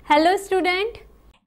Hello student,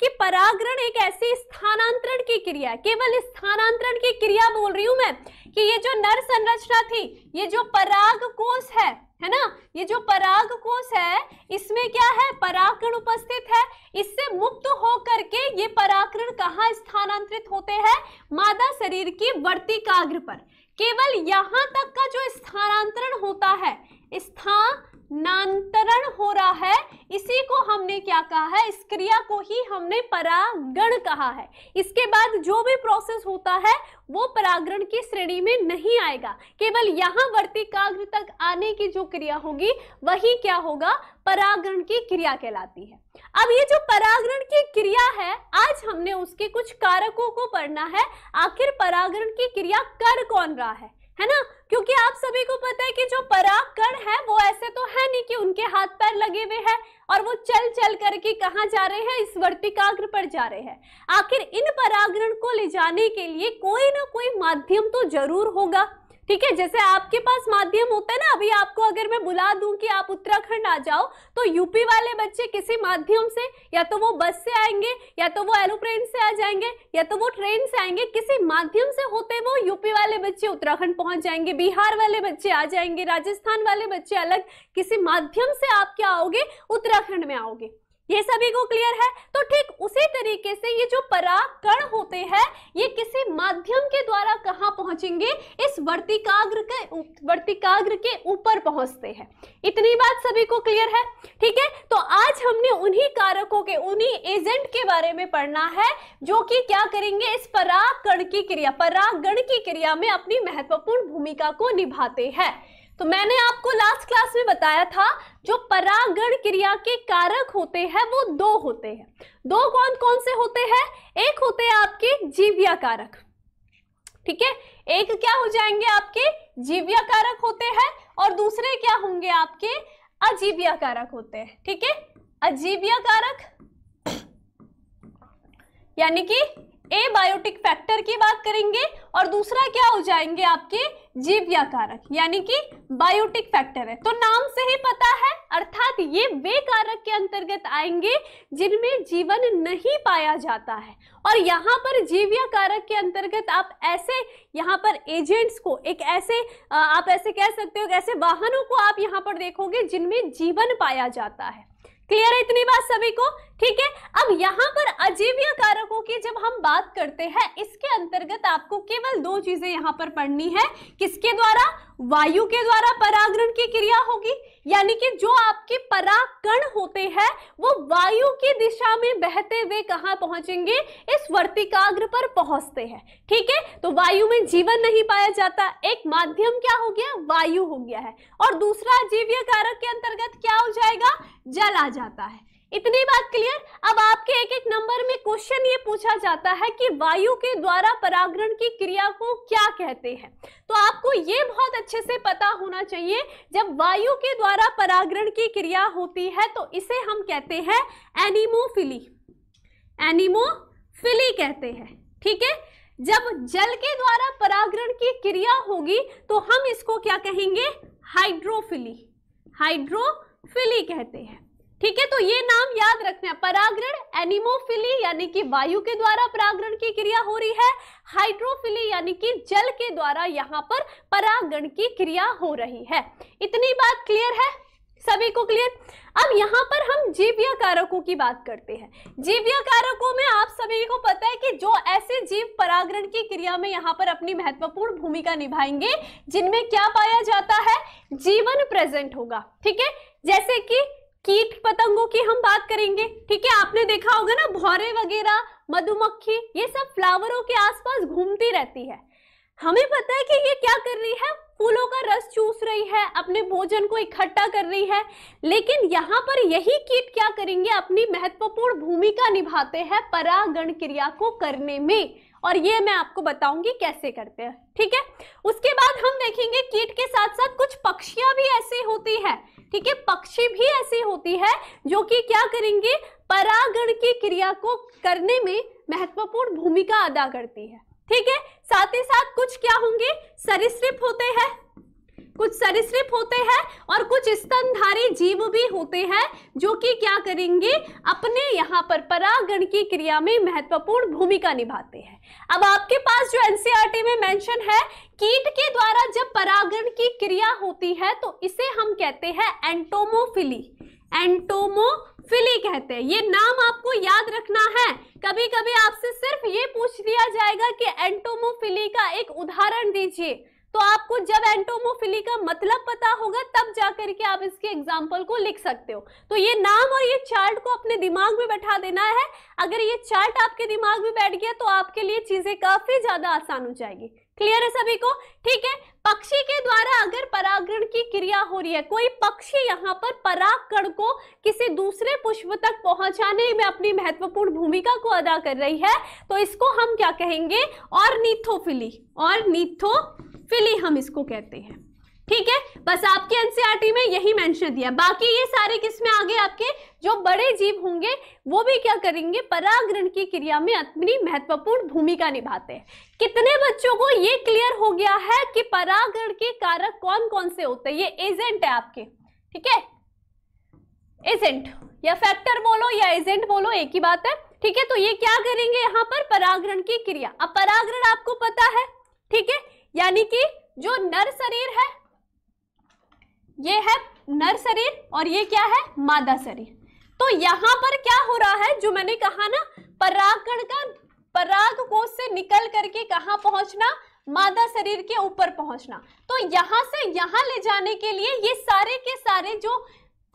कि परागण एक ऐसी स्थानांतरण की क्रिया है, केवल स्थानांतरण की क्रिया बोल रही हूं मैं, कि ये जो नर संरचना थी, ये जो पराग कोश है ना, ये जो पराग कोश है इसमें क्या है, परागकण उपस्थित है। इससे मुक्त होकर के ये परागकण कहाँ स्थानांतरित होते हैं, मादा शरीर की वर्तिकाग्र पर। केवल यहां तक का जो स्थानांतरण होता है, स्थानांतरण हो रहा है, इसी को हमने क्या कहा है, इस क्रिया को ही हमने परागण कहा है। इसके बाद जो भी प्रोसेस होता है वो परागण की श्रेणी में नहीं आएगा। केवल यहाँ वर्तिकाग्र तक आने की जो क्रिया होगी वही क्या होगा, परागण की क्रिया कहलाती है। अब ये जो परागण की क्रिया है, आज हमने उसके कुछ कारकों को पढ़ना है। आखिर परागण की क्रिया कर कौन रहा है ना, क्योंकि आप सभी को पता है कि जो परागकण है वो ऐसे तो है नहीं कि उनके हाथ पैर लगे हुए हैं और वो चल चल करके कहाँ जा रहे हैं, इस वर्तिकाग्र पर जा रहे हैं। आखिर इन परागण को ले जाने के लिए कोई ना कोई माध्यम तो जरूर होगा, ठीक है। जैसे आपके पास माध्यम होता है ना, अभी आपको अगर मैं बुला दूं कि आप उत्तराखंड आ जाओ, तो यूपी वाले बच्चे किसी माध्यम से, या तो वो बस से आएंगे, या तो वो एरोप्लेन से आ जाएंगे, या तो वो ट्रेन से आएंगे, किसी माध्यम से होते वो यूपी वाले बच्चे उत्तराखंड पहुंच जाएंगे, बिहार वाले बच्चे आ जाएंगे, राजस्थान वाले बच्चे अलग, किसी माध्यम से आप क्या आओगे, उत्तराखंड में आओगे। ये सभी को क्लियर है। तो ठीक उसी तरीके से ये जो परागकण होते हैं, ये किसी माध्यम के द्वारा कहां पहुंचेंगे, इस वर्तिकाग्र के ऊपर पहुंचते हैं। इतनी बात सभी को क्लियर है, ठीक है। तो आज हमने उन्हीं कारकों के, उन्हीं एजेंट के बारे में पढ़ना है जो कि क्या करेंगे, इस परागकण की क्रिया, परागण की क्रिया में अपनी महत्वपूर्ण भूमिका को निभाते हैं। तो मैंने आपको लास्ट क्लास में बताया था, जो परागण क्रिया के कारक होते हैं वो दो होते हैं। दो कौन कौन से होते हैं, एक होते हैं आपके जीव्य कारक, ठीक है, एक क्या हो जाएंगे आपके जीव्य कारक होते हैं, और दूसरे क्या होंगे आपके अजीव्य कारक होते हैं, ठीक है। अजीव्य कारक यानी कि एबायोटिक फैक्टर की बात करेंगे, और दूसरा क्या हो जाएंगे आपके जीव्य कारक, यानी कि बायोटिक फैक्टर है। तो नाम से ही पता है, अर्थात ये वे कारक के अंतर्गत आएंगे जिनमें जीवन नहीं पाया जाता है। और यहाँ पर जीव्य कारक के अंतर्गत आप ऐसे यहाँ पर एजेंट्स को, एक ऐसे आप ऐसे कह सकते हो, ऐसे वाहनों को आप यहाँ पर देखोगे जिनमें जीवन पाया जाता है। क्लियर है इतनी बात सभी को, ठीक है। अब यहाँ पर अजीव्य कारकों की जब हम बात करते हैं, इसके अंतर्गत आपको केवल दो चीजें यहाँ पर पढ़नी है। किसके द्वारा, वायु के द्वारा परागण की क्रिया होगी, यानी कि जो आपके परागकण होते हैं वो वायु की दिशा में बहते हुए कहाँ पहुंचेंगे, इस वर्तिकाग्र पर पहुंचते हैं, ठीक है। तो वायु में जीवन नहीं पाया जाता, एक माध्यम क्या हो गया, वायु हो गया है, और दूसरा जीव्य कारक के अंतर्गत क्या हो जाएगा, जल आ जाता है। इतनी बात क्लियर। अब आपके एक एक नंबर में क्वेश्चन ये पूछा जाता है कि वायु के द्वारा परागण की क्रिया को क्या कहते हैं। तो आपको ये बहुत अच्छे से पता होना चाहिए, जब वायु के द्वारा परागण की क्रिया होती है तो इसे हम कहते हैं एनीमोफिली, एनीमोफिली कहते हैं, ठीक है। जब जल के द्वारा परागण की क्रिया होगी तो हम इसको क्या कहेंगे, हाइड्रोफिली, हाइड्रोफिली कहते हैं, ठीक है। तो ये नाम याद रखना है, परागण एनीमोफिली यानी कि वायु के द्वारा परागण की क्रिया हो रही है, हाइड्रोफिली यानी कि जल के द्वारा यहाँ पर परागण की क्रिया हो रही है। इतनी बात क्लियर है सभी को, क्लियर। अब यहाँ पर हम जीव्य कारकों की बात करते हैं। जीव्य कारकों में आप सभी को पता है कि जो ऐसे जीव परागण की क्रिया में यहाँ पर अपनी महत्वपूर्ण भूमिका निभाएंगे जिनमें क्या पाया जाता है, जीवन प्रेजेंट होगा, ठीक है। जैसे कि कीट पतंगों की हम बात करेंगे, ठीक है। आपने देखा होगा ना, भौरे वगैरह, मधुमक्खी, ये सब फ्लावरों के आसपास घूमती रहती है। हमें पता है कि ये क्या कर रही है, फूलों का रस चूस रही है, अपने भोजन को इकट्ठा कर रही है। लेकिन यहाँ पर यही कीट क्या करेंगे, अपनी महत्वपूर्ण भूमिका निभाते हैं परागण क्रिया को करने में, और ये मैं आपको बताऊंगी कैसे करते हैं, ठीक है। उसके बाद हम देखेंगे कीट के साथ साथ कुछ पक्षियां भी ऐसी होती है, ठीक है, पक्षी भी ऐसी होती है जो कि क्या करेंगे, परागण की क्रिया को करने में महत्वपूर्ण भूमिका अदा करती है, ठीक है। साथ ही साथ कुछ क्या होंगे, सरीसृप होते हैं, कुछ सरीसृप होते हैं और कुछ स्तनधारी जीव भी होते हैं जो कि क्या करेंगे, अपने यहाँ पर परागण की क्रिया में महत्वपूर्ण भूमिका निभाते हैं। अब आपके पास जो एनसीईआरटी में मेंशन है, कीट के द्वारा जब परागण की क्रिया होती है तो इसे हम कहते हैं एंटोमोफिली। एंटोमोफिली कहते हैं। ये नाम आपको याद रखना है। कभी कभी आपसे सिर्फ ये पूछ लिया जाएगा कि एंटोमोफिली का एक उदाहरण दीजिए, तो आपको जब एंटोमोफिली का मतलब पता होगा तब जाकर के आप इसके एग्जाम्पल को लिख सकते हो। तो ये नाम और ये चार्ट को अपने दिमाग में बैठा देना है। अगर ये चार्ट आपके दिमाग में बैठ गया तो आपके लिए चीजें काफी ज्यादा आसान हो जाएगी। क्लियर है सभी को? ठीक है। पक्षी के द्वारा अगर परागण की क्रिया हो रही है, कोई पक्षी यहाँ पर परागकण को किसी दूसरे पुष्प तक पहुंचाने में अपनी महत्वपूर्ण भूमिका को अदा कर रही है, तो इसको हम क्या कहेंगे, ऑर्निथोफिली। ऑर्निथोफिली हम इसको कहते हैं। ठीक है, बस आपके एनसीईआरटी में यही मेंशन दिया। बाकी ये सारे किसमें आगे आपके जो बड़े जीव होंगे वो भी क्या करेंगे, परागण की क्रिया में अपनी महत्वपूर्ण भूमिका निभाते हैं। कितने बच्चों को ये क्लियर हो गया है कि परागण के कारक कौन कौन से होते हैं? ये एजेंट है आपके, ठीक है, एजेंट या फैक्टर बोलो या एजेंट बोलो, एक ही बात है। ठीक है, तो ये क्या करेंगे यहाँ पर, परागण की क्रिया। अब परागण आपको पता है, ठीक है, यानी कि जो नर शरीर है ये है नर शरीर और ये क्या है, मादा शरीर। तो यहां पर क्या हो रहा है, जो मैंने कहा ना, परागकण का पराग कोश से निकल करके कहां पहुंचना, मादा शरीर के ऊपर पहुंचना। तो यहां से यहां ले जाने के लिए ये सारे के सारे जो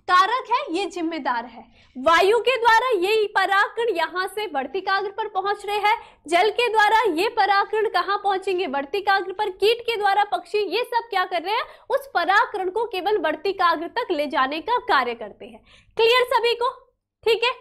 कारक है ये जिम्मेदार है। वायु के द्वारा ये परागकण यहाँ से वर्तिकाग्र पर पहुंच रहे हैं, जल के द्वारा ये परागकण कहाँ पहुंचेंगे, वर्तिकाग्र पर। कीट के द्वारा पक्षी, ये सब क्या कर रहे हैं, उस परागकण को केवल वर्तिकाग्र तक ले जाने का कार्य करते हैं। क्लियर सभी को? ठीक है,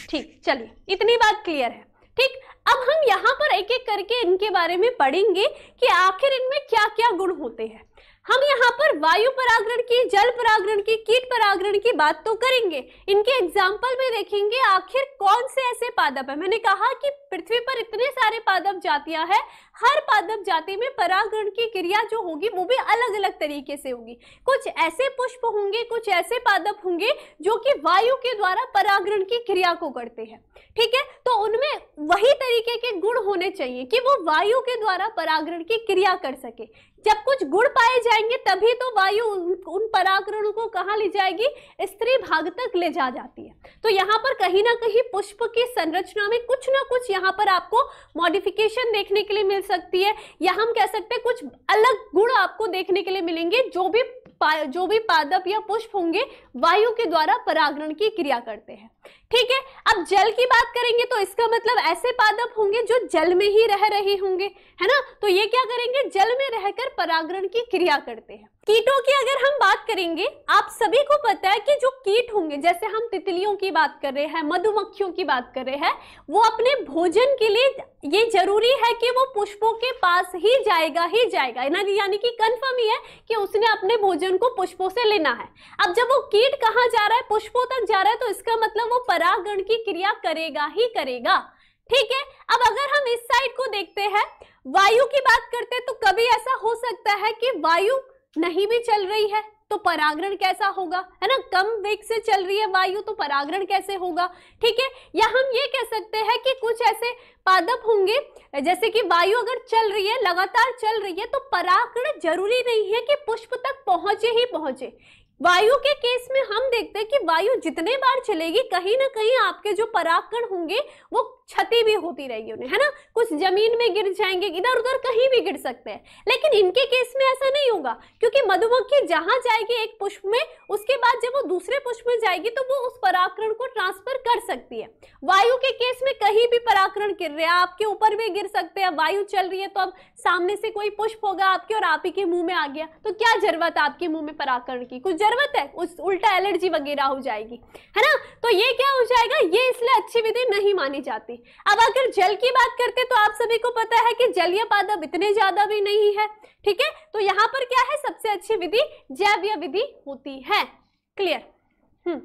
ठीक, चलिए इतनी बात क्लियर है। ठीक, अब हम यहाँ पर एक एक करके इनके बारे में पढ़ेंगे कि आखिर इनमें क्या क्या गुण होते हैं। हम यहाँ पर वायु परागण की, जल परागण की, कीट परागण की बात तो करेंगे, इनके एग्जाम्पल में देखेंगे आखिर कौन से ऐसे पादप है। मैंने कहा कि पृथ्वी पर इतने सारे पादप जातियां हैं, हर पादप जाति में परागण की क्रिया जो होगी वो भी अलग अलग तरीके से होगी। कुछ ऐसे पुष्प होंगे, कुछ ऐसे पादप होंगे जो कि वायु के द्वारा परागण की क्रिया को करते हैं। ठीक है, तो उनमें वही तरीके के गुण होने चाहिए कि वो वायु के द्वारा परागण की क्रिया कर सके। जब कुछ गुण पाए जाएंगे तभी तो वायु उन परागणों को कहाँ ले जाएगी, स्त्री भाग तक ले जाती है। तो यहाँ पर कहीं ना कहीं पुष्प की संरचना में कुछ ना कुछ यहाँ पर आपको मॉडिफिकेशन देखने के लिए मिल सकती है, या हम कह सकते हैं कुछ अलग गुण आपको देखने के लिए मिलेंगे। जो भी पादप या पुष्प होंगे वायु के द्वारा परागण की क्रिया करते हैं। ठीक है, अब जल की बात करेंगे तो इसका मतलब ऐसे पादप होंगे जो जल में ही रह रहे होंगे, है ना। तो ये क्या करेंगे, जल में रहकर परागण की क्रिया करते हैं। कीटों की अगर हम बात करेंगे, आप सभी को पता है कि जो कीट होंगे, जैसे हम तितलियों की बात कर रहे हैं, मधुमक्खियों की बात कर रहे हैं, वो अपने भोजन के लिए ये जरूरी है कि वो पुष्पों के पास ही जाएगा यानी कि कंफर्म ही है कि उसने अपने भोजन को पुष्पों से लेना है। अब जब वो कीट कहाँ जा रहा है, पुष्पों तक जा रहा है, तो इसका मतलब वो परागण की क्रिया करेगा ही करेगा। ठीक है, अब अगर हम इस साइड को देखते हैं, वायु की बात करते हैं, तो कभी ऐसा हो सकता है कि वायु नहीं भी चल रही है तो परागण कैसा होगा, है ना। कम वेग से चल रही है वायु तो परागण कैसे होगा। ठीक है, या हम ये कह सकते हैं कि कुछ ऐसे पादप होंगे, जैसे कि वायु अगर चल रही है, लगातार चल रही है, तो परागण जरूरी नहीं है कि पुष्प तक पहुंचे ही पहुंचे। वायु के केस में हम देखते हैं कि वायु जितने बार चलेगी कहीं ना कहीं आपके जो परागकण होंगे वो क्षति भी होती रहेगी उन्हें, है ना। कुछ जमीन में गिर जाएंगे, इधर उधर कहीं भी गिर सकते हैं। लेकिन इनके केस में ऐसा नहीं होगा, क्योंकि मधुमक्खी जहां जाएगी एक पुष्प में, उसके बाद जब वो दूसरे पुष्प में जाएगी तो वो उस परागकण को ट्रांसफर कर सकती है। वायु के केस में कहीं भी परागकण गिर रहे हैं, आपके ऊपर भी गिर सकते हैं। वायु चल रही है तो अब सामने से कोई पुष्प होगा आपके और आप ही के मुंह में आ गया, तो क्या जरूरत है आपके मुंह में परागकण की, कुछ जरूरत है, उस उल्टा एलर्जी वगैरह हो जाएगी, है ना। तो ये क्या हो जाएगा, ये इसलिए अच्छी विधि नहीं मानी जाती। अब अगर जल की बात करते तो आप सभी को पता है कि जलीय पादप इतने ज्यादा भी नहीं है। ठीक है, तो यहाँ पर क्या है, सबसे अच्छी विधि जैवीय विधि होती है। क्लियर।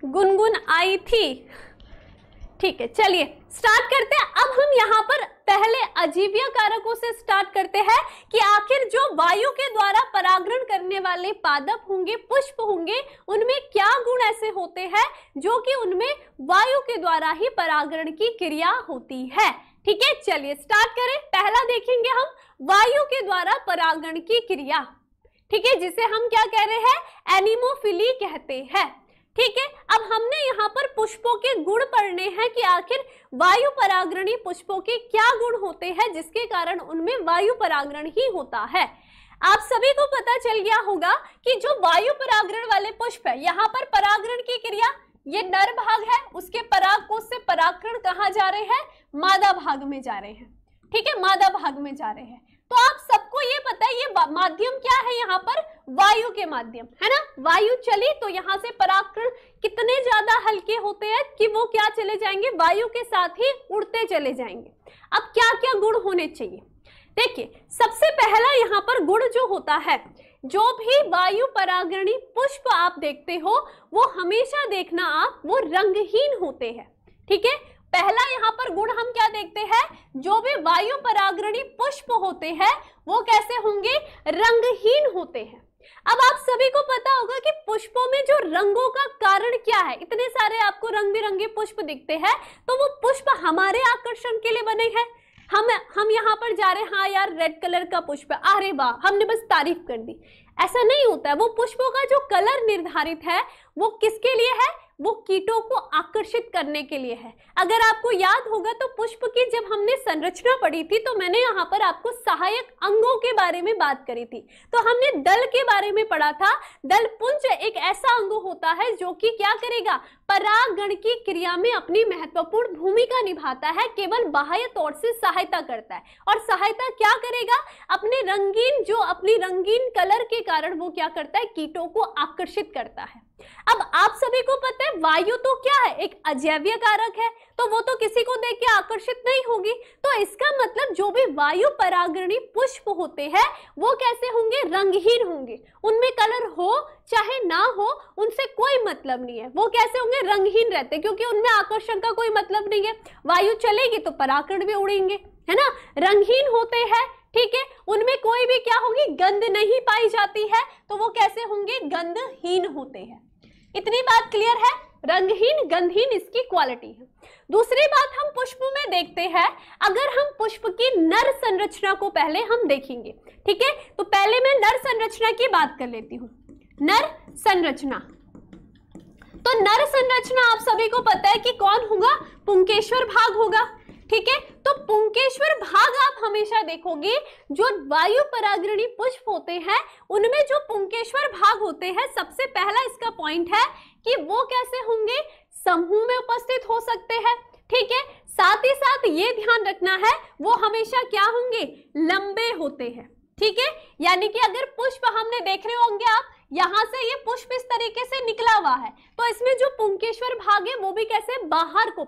गुनगुन आई थी, ठीक है, चलिए स्टार्ट करते हैं। अब हम यहाँ पर पहले अजीविया कारकों से स्टार्ट करते हैं कि आखिर जो वायु के द्वारा परागण करने वाले पादप होंगे, पुष्प होंगे, उनमें क्या गुण ऐसे होते हैं जो कि उनमें वायु के द्वारा ही परागण की क्रिया होती है। ठीक है, चलिए स्टार्ट करें। पहला देखेंगे हम वायु के द्वारा परागण की क्रिया। ठीक है, जिसे हम क्या कह रहे हैं, एनिमोफिली कहते हैं। ठीक है, अब हमने यहाँ पर पुष्पों के गुण पढ़ने हैं कि आखिर वायु परागणी पुष्पों के क्या गुण होते हैं जिसके कारण उनमें वायु परागण ही होता है। आप सभी को पता चल गया होगा कि जो वायु परागण वाले पुष्प है, यहाँ पर परागण की क्रिया, ये नर भाग है, उसके परागकोश से परागकण कहाँ जा रहे हैं, मादा भाग में जा रहे हैं। ठीक है, मादा भाग में जा रहे हैं। तो आप सबको ये पता है, ये माध्यम क्या है, यहाँ पर वायु के माध्यम है ना। वायु चली तो यहाँ से परागकण कितने ज्यादा हल्के होते हैं कि वो क्या चले जाएंगे, वायु के साथ ही उड़ते चले जाएंगे। अब क्या क्या गुण होने चाहिए, देखिए सबसे पहला यहाँ पर गुण जो होता है, जो भी वायु परागणी पुष्प आप देखते हो वो हमेशा देखना आप, वो रंगहीन होते हैं। ठीक है, पहला यहाँ पर गुण हम क्या देखते हैं, जो भी वायु परागणी पुष्प होते हैं वो कैसे होंगे, रंगहीन होते हैं। अब आप सभी को पता होगा कि पुष्पों में जो रंगों का कारण क्या है, इतने सारे आपको रंग बिरंगे पुष्प दिखते हैं, तो वो पुष्प हमारे आकर्षण के लिए बने हैं। हम यहाँ पर जा रहे हैं, हाँ यार रेड कलर का पुष्प है, अरे वाह, हमने बस तारीफ कर दी, ऐसा नहीं होता है। वो पुष्पों का जो कलर निर्धारित है वो किसके लिए है, वो कीटों को आकर्षित करने के लिए है। अगर आपको याद होगा तो पुष्प की जब हमने संरचना पढ़ी थी तो मैंने यहाँ पर आपको सहायक अंगों के बारे में बात करी थी। तो हमने दल के बारे में पढ़ा था। दल पुंज एक ऐसा अंग होता है जो कि क्या करेगा, परागण की क्रिया में अपनी महत्वपूर्ण भूमिका निभाता है, केवल बाह्य तौर से सहायता करता है। और सहायता क्या करेगा, अपने अपनी रंगीन कलर के कारण वो क्या करता है, कीटों को आकर्षित करता है। अब आप सभी को पता है वायु तो क्या है, एक अजैविक कारक है, तो वो तो किसी को देख के आकर्षित नहीं होगी। तो इसका मतलब जो भी वायु परागणी पुष्प होते हैं वो कैसे होंगे, रंगहीन होंगे। उनमें कलर हो चाहे ना हो उनसे कोई मतलब नहीं है, वो कैसे होंगे, रंगहीन रहते, क्योंकि उनमें आकर्षण का कोई मतलब नहीं है। वायु चलेगी तो परागकण भी उड़ेंगे, है ना, रंगहीन होते हैं। ठीक है, उनमें कोई भी क्या होगी, गंध नहीं पाई जाती है, तो वो कैसे होंगे, गंधहीन होते हैं। इतनी बात क्लियर है, रंगहीन गंधहीन इसकी क्वालिटी है। दूसरी बात हम पुष्पों में देखते हैं, अगर हम पुष्प की नर संरचना को पहले हम देखेंगे। ठीक है, तो पहले मैं नर संरचना की बात कर लेती हूँ। नर संरचना, तो नर संरचना आप सभी को पता है कि कौन होगा, पुंकेश्वर भाग होगा। ठीक है, तो पुंकेश्वर भाग आप हमेशा देखोगे जो वायु परागणी पुष्प होते हैं उनमें जो पुंकेश्वर भाग होते हैं, सबसे पहला इसका पॉइंट है कि वो कैसे होंगे, समूह में उपस्थित हो सकते हैं। ठीक है, साथ ही साथ ये ध्यान रखना है वो हमेशा क्या होंगे, लंबे होते हैं। ठीक है, यानी कि अगर पुष्प हमने देख रहे होंगे आप, यहां से ये पुष्प इस तरीके से निकला हुआ है, तो इसमें जो पुंकेश्वर भाग है वो भी कैसे, बाहर को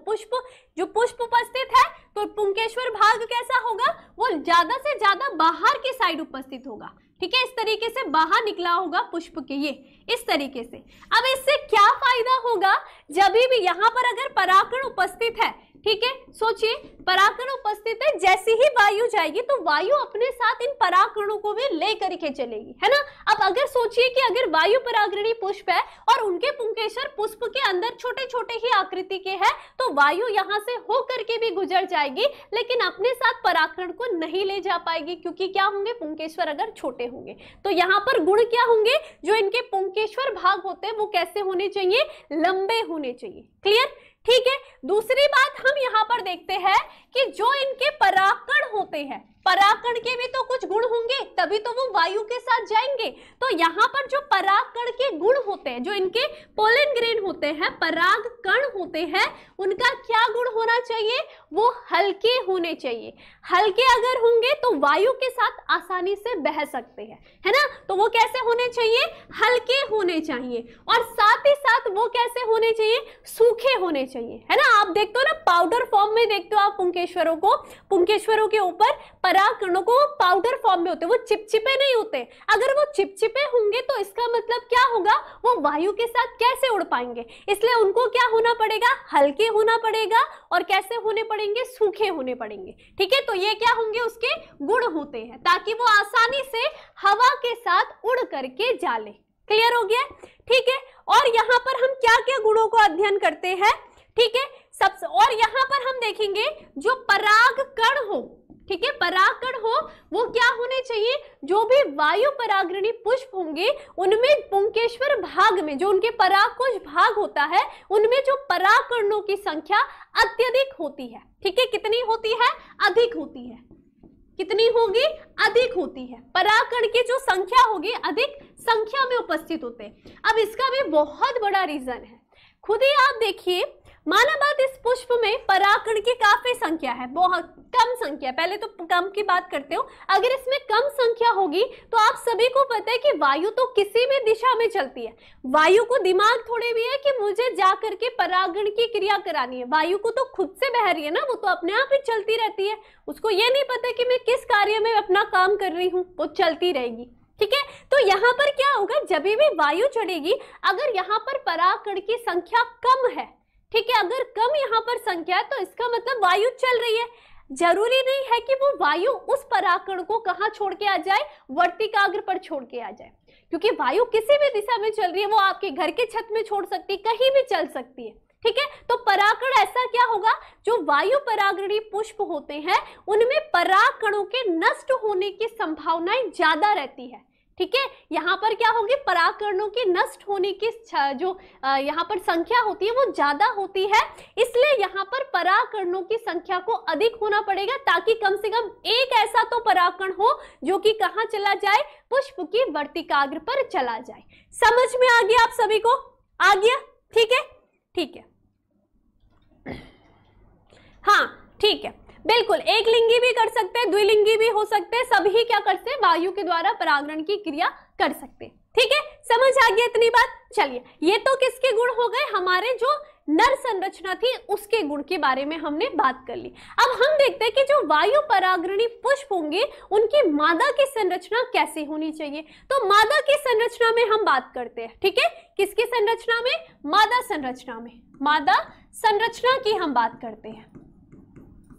जो पुष्प उपस्थित है, तो पुंकेश्वर भाग कैसा होगा, वो ज्यादा से ज्यादा बाहर की साइड उपस्थित होगा। ठीक है, इस तरीके से बाहर निकला होगा पुष्प के, ये इस तरीके से। अब इससे क्या फायदा होगा, जब भी यहाँ पर अगर परागकण उपस्थित है, ठीक है, सोचिए परागकण उपस्थित है, जैसी ही वायु जाएगी तो वायु अपने साथ इन परागकणों को भी लेकर के चलेगी, है ना। अब अगर सोचिए कि अगर वायु परागणी पुष्प है और उनके पुंकेश्वर पुष्प के अंदर छोटे छोटे ही आकृति के हैं, तो वायु यहाँ से होकर के भी गुजर जाएगी, लेकिन अपने साथ परागकण को नहीं ले जा पाएगी, क्योंकि क्या होंगे, पुंकेश्वर अगर छोटे होंगे। तो यहाँ पर गुण क्या होंगे, जो इनके पुंकेश्वर भाग होते हैं वो कैसे होने चाहिए, लंबे होने चाहिए। क्लियर, ठीक है। दूसरी बात हम यहाँ पर देखते हैं कि जो इनके परागकण होते हैं, परागकण के भी तो कुछ गुण होंगे, तभी तो वो वायु के साथ जाएंगे। तो यहाँ पर जो परागकण के गुण होते हैं, जो इनके पोलन ग्रेन होते हैं, परागकण होते हैं, उनका क्या गुण होना चाहिए, वो हल्के होने चाहिए। हल्के अगर होंगे तो वायु के साथ आसानी से बह सकते हैं, है ना। तो वो कैसे होने चाहिए, हल्के होने चाहिए, और साथ ही साथ वो कैसे होने चाहिए, सूखे होने चाहिए, है ना। आप देखते हो ना, पाउडर फॉर्म में देखते हो आप पुंकेश्वरों को, पुंकेश्वरों के ऊपर परागकणों को पाउडर फॉर्म में होते, वो चिपचिपे नहीं होते। अगर वो चिपचिपे होंगे तो इसका मतलब क्या होगा, वो वायु के साथ कैसे उड़ पाएंगे, इसलिए उनको क्या होना पड़ेगा, हल्के होना पड़ेगा। और कैसे होने पड़ेंगे, सूखे होने पड़ेंगे। ठीक है, तो ये क्या होंगे, उसके गुण होते हैं, ताकि वो आसानी से हवा के साथ उड़ करके जा ले। क्लियर हो गया? ठीक है, और यहाँ पर हम क्या क्या गुणों को अध्ययन करते हैं, ठीक है, सबसे, और यहाँ पर हम देखेंगे जो परागकण हो, ठीक है, परागकण हो वो क्या होने चाहिए, जो भी वायु परागरणी पुष्प होंगे उनमें पुंकेश्वर भाग में जो उनके परागकोश भाग होता है, उनमें जो परागकणों की संख्या अत्यधिक होती है। ठीक है, कितनी होती है, अधिक होती है। कितनी होगी, अधिक होती है। परागकण की जो संख्या होगी अधिक संख्या में उपस्थित होते हैं। अब इसका भी बहुत बड़ा रीजन है, खुद ही आप देखिए। माना बात, इस पुष्प में परागकण की काफी संख्या है, बहुत कम संख्या। पहले तो कम की बात करते हो, अगर इसमें कम संख्या होगी तो आप सभी को पता है कि वायु तो किसी भी दिशा में चलती है। वायु को दिमाग थोड़े भी है कि मुझे जाकर के परागण की क्रिया करानी है, वायु को तो खुद से बह रही है ना, वो तो अपने आप ही चलती रहती है। उसको ये नहीं पता कि मैं किस कार्य में अपना काम कर रही हूँ, वो चलती रहेगी। ठीक है, तो यहाँ पर क्या होगा, जब भी वायु चढ़ेगी, अगर यहाँ पर परागकण की संख्या कम है, ठीक है, अगर कम यहाँ पर संख्या है तो इसका मतलब वायु चल रही है। जरूरी नहीं है कि वो वायु उस परागकण को कहाँ छोड़ के आ जाए, वर्तिकाग्र पर छोड़ के आ जाए, क्योंकि वायु किसी भी दिशा में चल रही है, वो आपके घर के छत में छोड़ सकती है, कहीं भी चल सकती है। ठीक है, तो परागकण ऐसा क्या होगा, जो वायु परागरणी पुष्प होते हैं उनमें परागकणों के नष्ट होने की संभावनाएं ज्यादा रहती है। ठीक है, यहाँ पर क्या होगी, परागकणों की नष्ट होने की जो यहाँ पर संख्या होती है वो ज्यादा होती है, इसलिए यहाँ पर परागकणों की संख्या को अधिक होना पड़ेगा, ताकि कम से कम एक ऐसा तो परागकण हो जो कि कहाँ चला जाए, पुष्प की वर्तिकाग्र पर चला जाए। समझ में आ गया आप सभी को, आ गया? ठीक है, ठीक है, हाँ ठीक है, बिल्कुल। एक लिंगी भी कर सकते हैं, द्विलिंगी भी हो सकते हैं, सभी क्या करते हैं, वायु के द्वारा परागण की क्रिया कर सकते हैं। ठीक है, समझ आ गया इतनी बात? चलिए, ये तो किसके गुण हो गए, हमारे जो नर संरचना थी उसके गुण के बारे में हमने बात कर ली। अब हम देखते हैं कि जो वायु परागरणी पुष्प होंगे उनकी मादा की संरचना कैसी होनी चाहिए। तो मादा की संरचना में हम बात करते हैं। ठीक है, किसकी संरचना में, मादा संरचना में, मादा संरचना की हम बात करते हैं।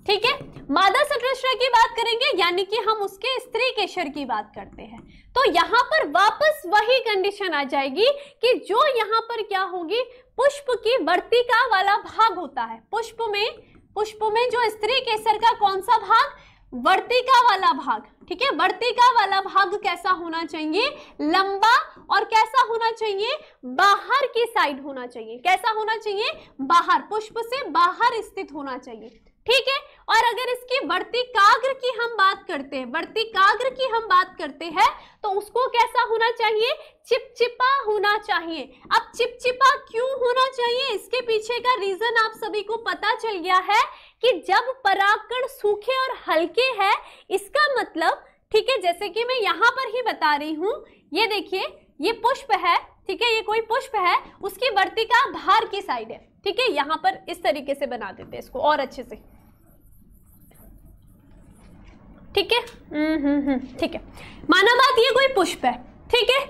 ठीक है, मादा संरचना की बात करेंगे, यानी कि हम उसके स्त्री केशर की बात करते हैं। तो यहाँ पर वापस वही कंडीशन आ जाएगी कि जो यहाँ पर क्या होगी, पुष्प की वर्तिका वाला भाग होता है। पुष्प में जो स्त्री केसर का कौन सा भाग, वर्तिका वाला भाग। ठीक है, वर्तिका वाला भाग कैसा होना चाहिए, लंबा, और कैसा होना चाहिए, बाहर की साइड होना चाहिए। कैसा होना चाहिए, बाहर, पुष्प से बाहर स्थित होना चाहिए। ठीक है, और अगर इसकी वर्तिकाग्र की हम बात करते हैं, वर्तिकाग्र की हम बात करते हैं, तो उसको कैसा होना चाहिए, चिपचिपा होना चाहिए। अब चिपचिपा क्यों होना चाहिए, इसके पीछे का रीजन आप सभी को पता चल गया है कि जब परागकण सूखे और हल्के हैं, इसका मतलब, ठीक है, जैसे कि मैं यहाँ पर ही बता रही हूं, ये देखिए, ये पुष्प है, ठीक है, ये कोई पुष्प है, उसकी वर्तिका बाहर की साइड है। ठीक है, यहाँ पर इस तरीके से बना देते हैं इसको और अच्छे से। ठीक है, ठीक है, माना बात, ये कोई पुष्प है। ठीक है,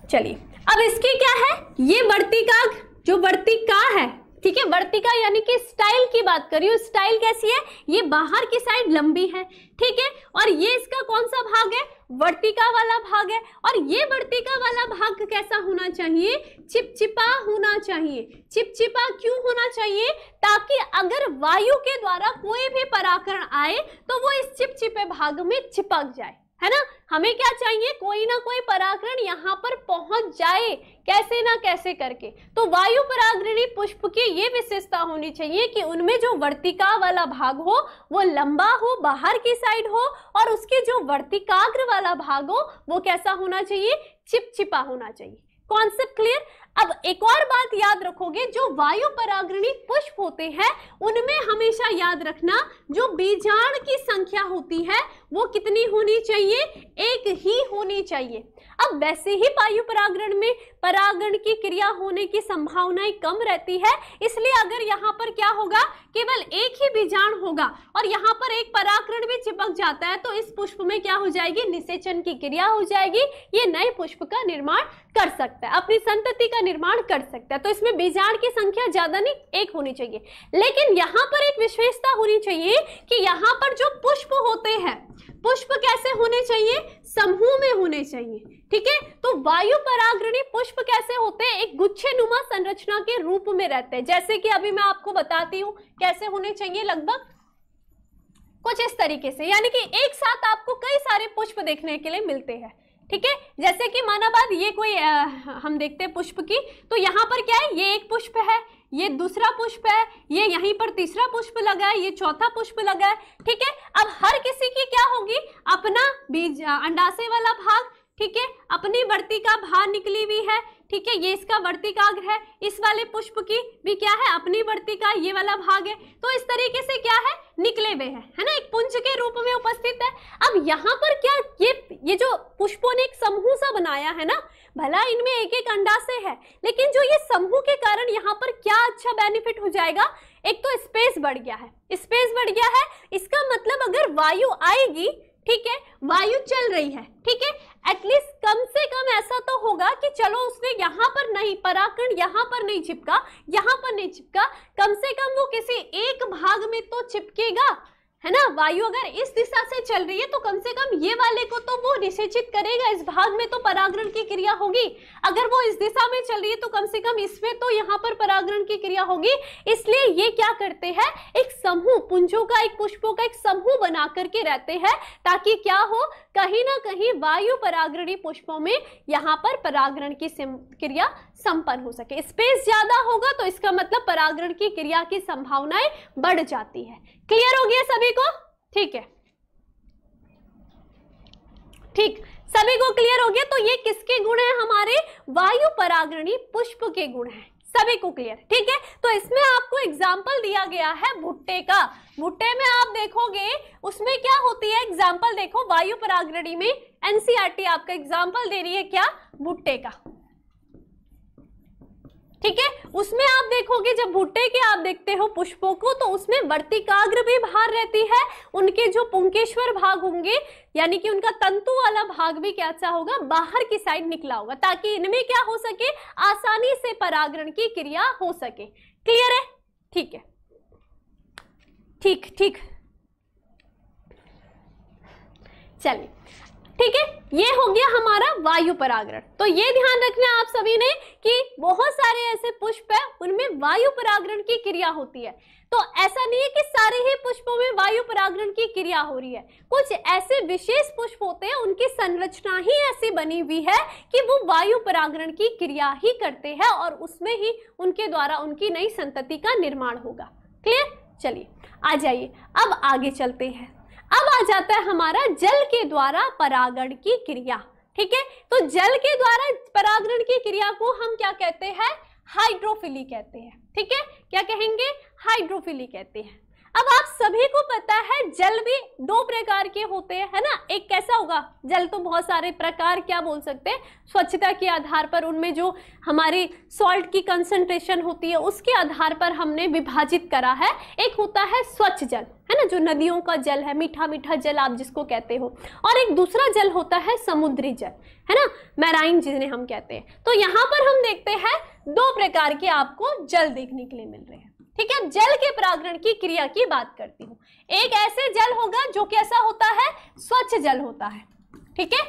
चलिए, अब इसकी क्या है, ये वर्तिका, जो वर्तिका है, ठीक है, वर्तिका यानी कि स्टाइल की बात कर रही हूँ। स्टाइल कैसी है, ये बाहर की साइड लंबी है। ठीक है, और ये इसका कौन सा भाग है, वर्तिका वाला भाग है। और ये वर्तिका वाला भाग कैसा होना चाहिए, चिपचिपा होना चाहिए। चिपचिपा क्यों होना चाहिए, ताकि अगर वायु के द्वारा कोई भी परागकण आए तो वो इस चिपचिपे भाग में चिपक जाए, है ना। हमें क्या चाहिए, कोई ना कोई परागकण यहाँ पर पहुंच जाए, कैसे ना कैसे करके। तो वायु परागरणी पुष्प की ये विशेषता होनी चाहिए कि उनमें जो वर्तिका वाला भाग हो वो लंबा हो, बाहर की साइड हो, और उसके जो वर्तिकाग्र वाला भाग हो वो कैसा होना चाहिए, चिपचिपा होना चाहिए। Concept clear? अब एक और बात याद रखोगे, जो वायु परागरणी पुष्प होते हैं उनमें हमेशा याद रखना, जो बीजांड की संख्या होती है वो कितनी होनी चाहिए, एक ही होनी चाहिए। अब वैसे ही वायु परागण में परागण की क्रिया होने की संभावनाएं कम रहती है, इसलिए अगर यहाँ पर क्या होगा, केवल एक ही बीजाणु होगा और यहाँ पर एक परागण भी चिपक जाता है, तो इस पुष्प में क्या हो जाएगी, निषेचन की क्रिया हो जाएगी, ये नए पुष्प का निर्माण कर सकता है, अपनी संतति का निर्माण कर सकता है। तो इसमें बीजाणु की संख्या ज्यादा नहीं, एक होनी चाहिए। लेकिन यहाँ पर एक विशेषता होनी चाहिए कि यहाँ पर जो पुष्प होते हैं, पुष्प कैसे होने चाहिए, समूह में होने चाहिए, ठीक है। तो वायु परागणी पुष्प कैसे होते हैं, एक गुच्छेनुमा संरचना के रूप में रहते हैं। जैसे कि अभी मैं आपको बताती हूँ कैसे होने चाहिए, लगभग कुछ इस तरीके से, यानी कि एक साथ आपको कई सारे पुष्प देखने के लिए मिलते हैं, ठीक है। जैसे कि माना बात ये कोई हम देखते हैं पुष्प की, तो यहाँ पर क्या है, ये एक पुष्प है, ये दूसरा पुष्प है, ये यहीं पर तीसरा पुष्प लगा है, ये चौथा पुष्प लगा है, ठीक है। अब हर किसी की क्या होगी, अपना बीज अंडाशय वाला भाग, ठीक है, अपनी वर्तिका बाहर निकली हुई है, ठीक है, ये इसका वर्तिकाग्र है, इस वाले पुष्प की भी क्या है, अपनी वर्तिका, ये वाला भाग है। तो इस तरीके से क्या है, निकले हुए हैं, है ना, एक पुंज के रूप में उपस्थित है। अब यहाँ पर क्या, ये जो पुष्पों ने एक समूह सा बनाया है ना, भला इनमें एक एक अंडाशय है, लेकिन जो ये समूह के कारण यहाँ पर क्या अच्छा बेनिफिट हो जाएगा, एक तो स्पेस बढ़ गया है, स्पेस बढ़ गया है, इसका मतलब अगर वायु आएगी, ठीक है, वायु चल रही है, ठीक है, एटलीस्ट कम से कम ऐसा तो होगा कि चलो उसने यहाँ पर नहीं, परागण यहाँ पर नहीं चिपका, यहाँ पर नहीं चिपका, कम से कम वो किसी एक भाग में तो चिपकेगा, है ना। वायु अगर इस दिशा से चल रही है तो कम से कम ये वाले को तो वो निषेचित करेगा, इस भाग में तो परागण की क्रिया होगी। अगर वो इस दिशा में चल रही है तो कम से कम इसमें तो यहाँ पर परागण की क्रिया होगी। इसलिए ये क्या करते हैं, एक समूह, पुंजों का, एक पुष्पों का एक समूह बना करके रहते हैं, ताकि क्या हो, कहीं ना कहीं वायु परागणी पुष्पों में यहाँ पर परागण की क्रिया संपन्न हो सके। स्पेस ज्यादा होगा तो इसका मतलब परागण की क्रिया की संभावनाएं बढ़ जाती है। क्लियर हो गया सभी को, ठीक है, ठीक, सभी को क्लियर हो गया। तो ये किसके गुण है, हमारे वायु परागणी पुष्प के गुण हैं, सभी को क्लियर, ठीक है। तो इसमें आपको एग्जाम्पल दिया गया है भुट्टे का। भुट्टे में आप देखोगे उसमें क्या होती है, एग्जाम्पल देखो, वायु परागणी में एनसीईआरटी आपका एग्जाम्पल दे रही है क्या, भुट्टे का, ठीक है। उसमें आप देखोगे जब भुट्टे के आप देखते हो पुष्पों को, तो उसमें वर्तिकाग्र भी बाहर रहती है, उनके जो पुंकेश्वर भाग होंगे, यानी कि उनका तंतु वाला भाग भी कैसा होगा, बाहर की साइड निकला होगा, ताकि इनमें क्या हो सके, आसानी से परागण की क्रिया हो सके। क्लियर है, ठीक है, ठीक ठीक, चलिए, ठीक है, ये हो गया हमारा वायु परागण। तो ये ध्यान रखना आप सभी ने कि बहुत सारे ऐसे पुष्प है उनमें वायु परागण की क्रिया होती है। तो ऐसा नहीं है कि सारे ही पुष्पों में वायु परागण की क्रिया हो रही है, कुछ ऐसे विशेष पुष्प होते हैं उनकी संरचना ही ऐसी बनी हुई है कि वो वायु परागण की क्रिया ही करते हैं और उसमें ही उनके द्वारा उनकी नई संतति का निर्माण होगा। क्लियर, चलिए आ जाइए, अब आगे चलते हैं। अब आ जाता है हमारा जल के द्वारा परागण की क्रिया, ठीक है। तो जल के द्वारा परागण की क्रिया को हम क्या कहते हैं, हाइड्रोफिली कहते हैं, ठीक है, क्या कहेंगे, हाइड्रोफिली कहते हैं। अब आप सभी को पता है जल भी दो प्रकार के होते हैं, है ना। एक कैसा होगा, जल तो बहुत सारे प्रकार, क्या बोल सकते हैं, स्वच्छता के आधार पर उनमें जो हमारी सॉल्ट की कंसंट्रेशन होती है उसके आधार पर हमने विभाजित करा है। एक होता है स्वच्छ जल, है ना, जो नदियों का जल है, मीठा मीठा जल आप जिसको कहते हो, और एक दूसरा जल होता है समुद्री जल, है ना, मैराइन जिन्हें हम कहते हैं। तो यहाँ पर हम देखते हैं दो प्रकार के आपको जल देखने के लिए मिल रहे हैं, ठीक है। जल के परागण की क्रिया की बात करती हूँ। एक ऐसे जल होगा जो कैसा होता है, स्वच्छ जल होता है, ठीक है,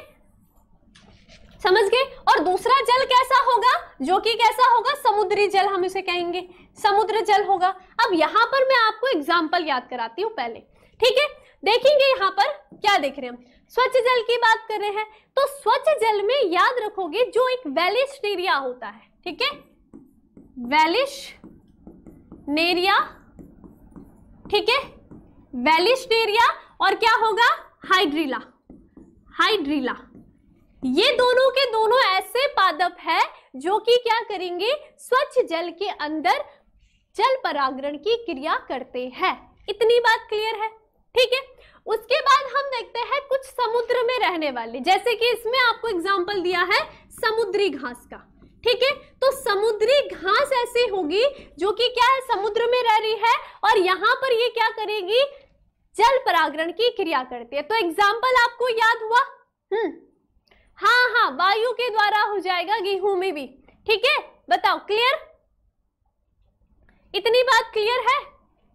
समझ गए। और दूसरा जल कैसा होगा, जो कि कैसा होगा, समुद्री जल हम इसे कहेंगे, समुद्र जल होगा। अब यहाँ पर मैं आपको एग्जाम्पल याद कराती हूँ पहले, ठीक है। देखेंगे यहाँ पर क्या देख रहे हैं हम, स्वच्छ जल की बात कर रहे हैं। तो स्वच्छ जल में याद रखोगे जो एक वेलिशनेरिया होता है, ठीक है, वेलिशनेरिया, ठीक है, वेलिशनेरिया, और क्या होगा, हाइड्रिला, हाइड्रिला। ये दोनों के दोनों ऐसे पादप है जो कि क्या करेंगे, स्वच्छ जल के अंदर जल परागण की क्रिया करते हैं। इतनी बात क्लियर है, ठीक है। उसके बाद हम देखते हैं कुछ समुद्र में रहने वाले, जैसे कि इसमें आपको एग्जाम्पल दिया है समुद्री घास का, ठीक है। तो समुद्री घास ऐसी होगी जो कि क्या है, समुद्र में रह रही है और यहां पर ये क्या करेगी, जल परागण की क्रिया करती है। तो एग्जाम्पल आपको याद हुआ, हाँ हाँ, वायु के द्वारा हो जाएगा गेहूं में भी, ठीक है। बताओ, क्लियर, इतनी बात क्लियर है,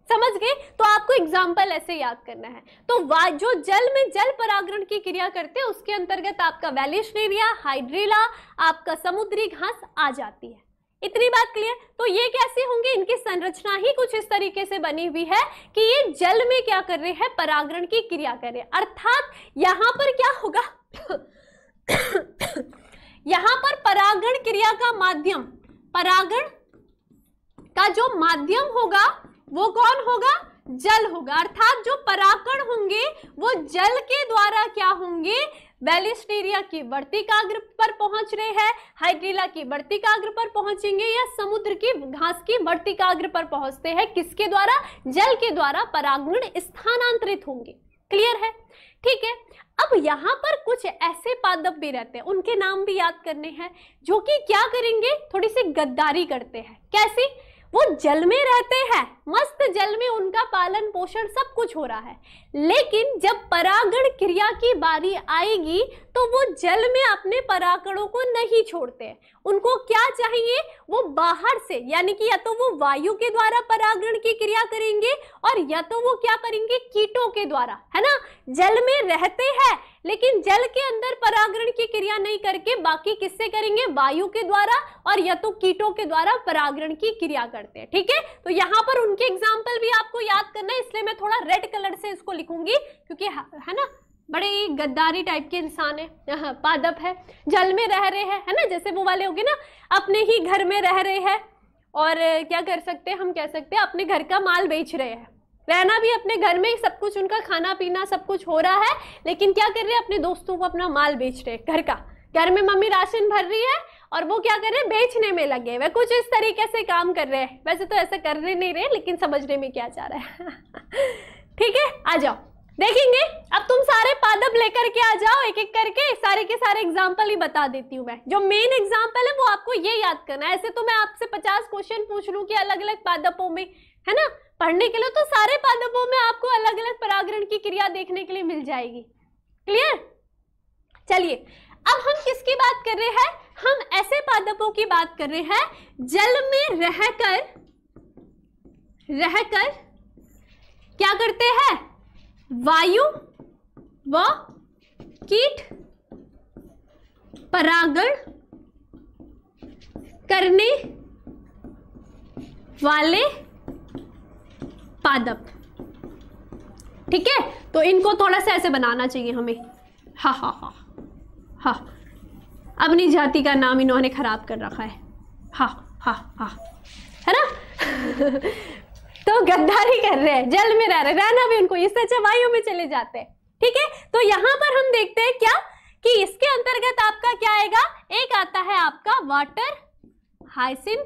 समझ गए। तो आपको एग्जाम्पल ऐसे याद करना है। तो जो जल में जल परागण की क्रिया करते हैं उसके अंतर्गत आपका वैलेस्नेरिया, हाइड्रिला, आपका समुद्री घास आ जाती है। इतनी बात क्लियर। तो ये कैसे होंगे, इनकी संरचना ही कुछ इस तरीके से बनी हुई है कि ये जल में क्या कर रहे हैं, परागण की क्रिया कर रहे हैं। अर्थात यहां पर क्या होगा यहां पर परागण क्रिया का माध्यम, परागण का जो माध्यम होगा वो कौन होगा, जल होगा। अर्थात जो परागण होंगे वो जल के द्वारा क्या होंगे, वैलेस्नेरिया की वर्तिकाग्र पर पहुंच रहे हैं, हाइड्रिला की वर्तिकाग्र पर पहुंचेंगे या समुद्र की घास की वर्तिकाग्र पर पहुंचते हैं, किसके द्वारा, जल के द्वारा परागण स्थानांतरित होंगे। क्लियर है, ठीक है। अब यहाँ पर कुछ ऐसे पादप भी रहते हैं, उनके नाम भी याद करने हैं, जो कि क्या करेंगे, थोड़ी सी गद्दारी करते हैं। कैसी, वो जल में रहते हैं, मस्त जल में उनका पालन पोषण सब कुछ हो रहा है, लेकिन जब परागण क्रिया की बारी आएगी तो वो जल में अपने परागणों को नहीं छोड़ते हैं। उनको क्या चाहिए, वो बाहर से, यानी कि या तो वो वायु के द्वारा परागण की क्रिया करेंगे और या तो वो क्या करेंगे, कीटों के द्वारा, है ना। जल में रहते हैं लेकिन जल के अंदर परागण की क्रिया नहीं करके बाकी किससे करेंगे, वायु के द्वारा और या तो कीटों के द्वारा परागण की क्रिया करते हैं, ठीक है। तो यहाँ पर उनके एग्जाम्पल भी आपको याद करना है, इसलिए मैं थोड़ा रेड कलर से इसको लिखूंगी, क्योंकि है ना, बड़े ही गद्दारी टाइप के इंसान है, पादप है, जल में रह रहे हैं, है ना। जैसे वो वाले होंगे ना, अपने ही घर में रह रहे हैं और क्या कर सकते हैं, हम कह सकते हैं अपने घर का माल बेच रहे हैं, रहना भी अपने घर में, सब कुछ उनका खाना पीना सब कुछ हो रहा है, लेकिन क्या कर रहे हैं, अपने दोस्तों को अपना माल बेच रहे हैं घर का। घर में मम्मी राशन भर रही है और वो क्या कर रहे हैं, बेचने में लगे हुए, कुछ इस तरीके से काम कर रहे हैं। वैसे तो ऐसा करने नहीं रहे, लेकिन समझने में क्या चाह रहा है ठीक है, आ जाओ देखेंगे। अब तुम सारे पादप लेकर के आ जाओ, एक एक करके सारे के सारे एग्जाम्पल ही बता देती हूँ मैं। जो मेन एग्जाम्पल है वो आपको ये याद करना है। ऐसे तो मैं आपसे 50 क्वेश्चन पूछ लूं कि अलग अलग पादपों में, है ना, पढ़ने के लिए तो सारे पादपों में आपको अलग अलग परागण की क्रिया देखने के लिए मिल जाएगी। क्लियर, चलिए अब हम किसकी बात कर रहे हैं, हम ऐसे पादपों की बात कर रहे हैं जल में रहकर क्या करते हैं, वायु व कीट परागण करने वाले पादप, ठीक है। तो इनको थोड़ा सा ऐसे बनाना चाहिए हमें, हा हा हा हा, अपनी जाति का नाम इन्होंने खराब कर रखा है, हा हा हा, है ना तो गद्दारी कर रहे हैं, जल में रह रहे, रहना भी उनको, इससे अच्छा वायु में चले जाते हैं, ठीक है। तो यहां पर हम देखते हैं क्या कि इसके अंतर्गत आपका क्या आएगा, एक आता है आपका वाटर हाइसिंथ,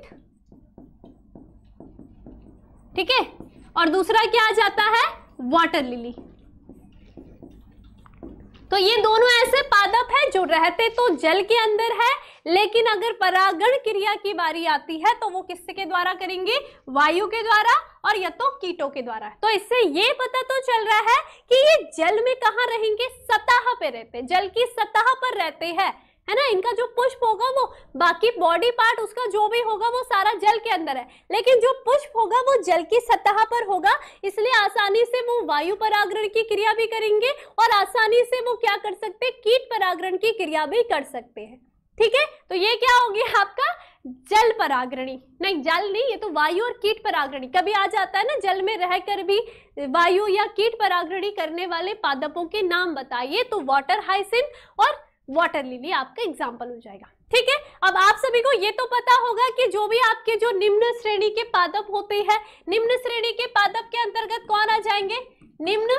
ठीक है, और दूसरा क्या आ जाता है, वाटर लिली। तो ये दोनों ऐसे पादप है जो रहते तो जल के अंदर है, लेकिन अगर परागण क्रिया की बारी आती है तो वो किसके के द्वारा करेंगे, वायु के द्वारा और या तो कीटों के द्वारा। तो इससे ये पता तो चल रहा है कि ये जल में कहाँ रहेंगे, सतह पे रहते, जल की सतह पर रहते हैं, है ना। इनका जो पुष्प होगा वो, बाकी बॉडी पार्ट उसका जो भी होगा वो सारा जल के अंदर है, लेकिन जो पुष्प होगा वो जल की सतह पर होगा, इसलिए आसानी से वो वायु परागण की क्रिया भी करेंगे और आसानी से वो क्या कर सकते हैं, कीट परागण की क्रिया भी कर सकते हैं, ठीक है। तो ये क्या होगी आपका जल परागरणी, नहीं जल नहीं, ये तो वायु और कीट परागरणी। कभी आ जाता है ना, जल में रहकर भी वायु या कीट परागरणी करने वाले पादपों के नाम बताइए, तो वाटर हाइसिंथ और वाटर लिली आपका एग्जाम्पल हो जाएगा, ठीक है। अब आप सभी को ये तो पता होगा कि जो भी आपके जो निम्न श्रेणी के पादप होते हैं, निम्न श्रेणी के पादप के अंतर्गत कौन आ जाएंगे, निम्न,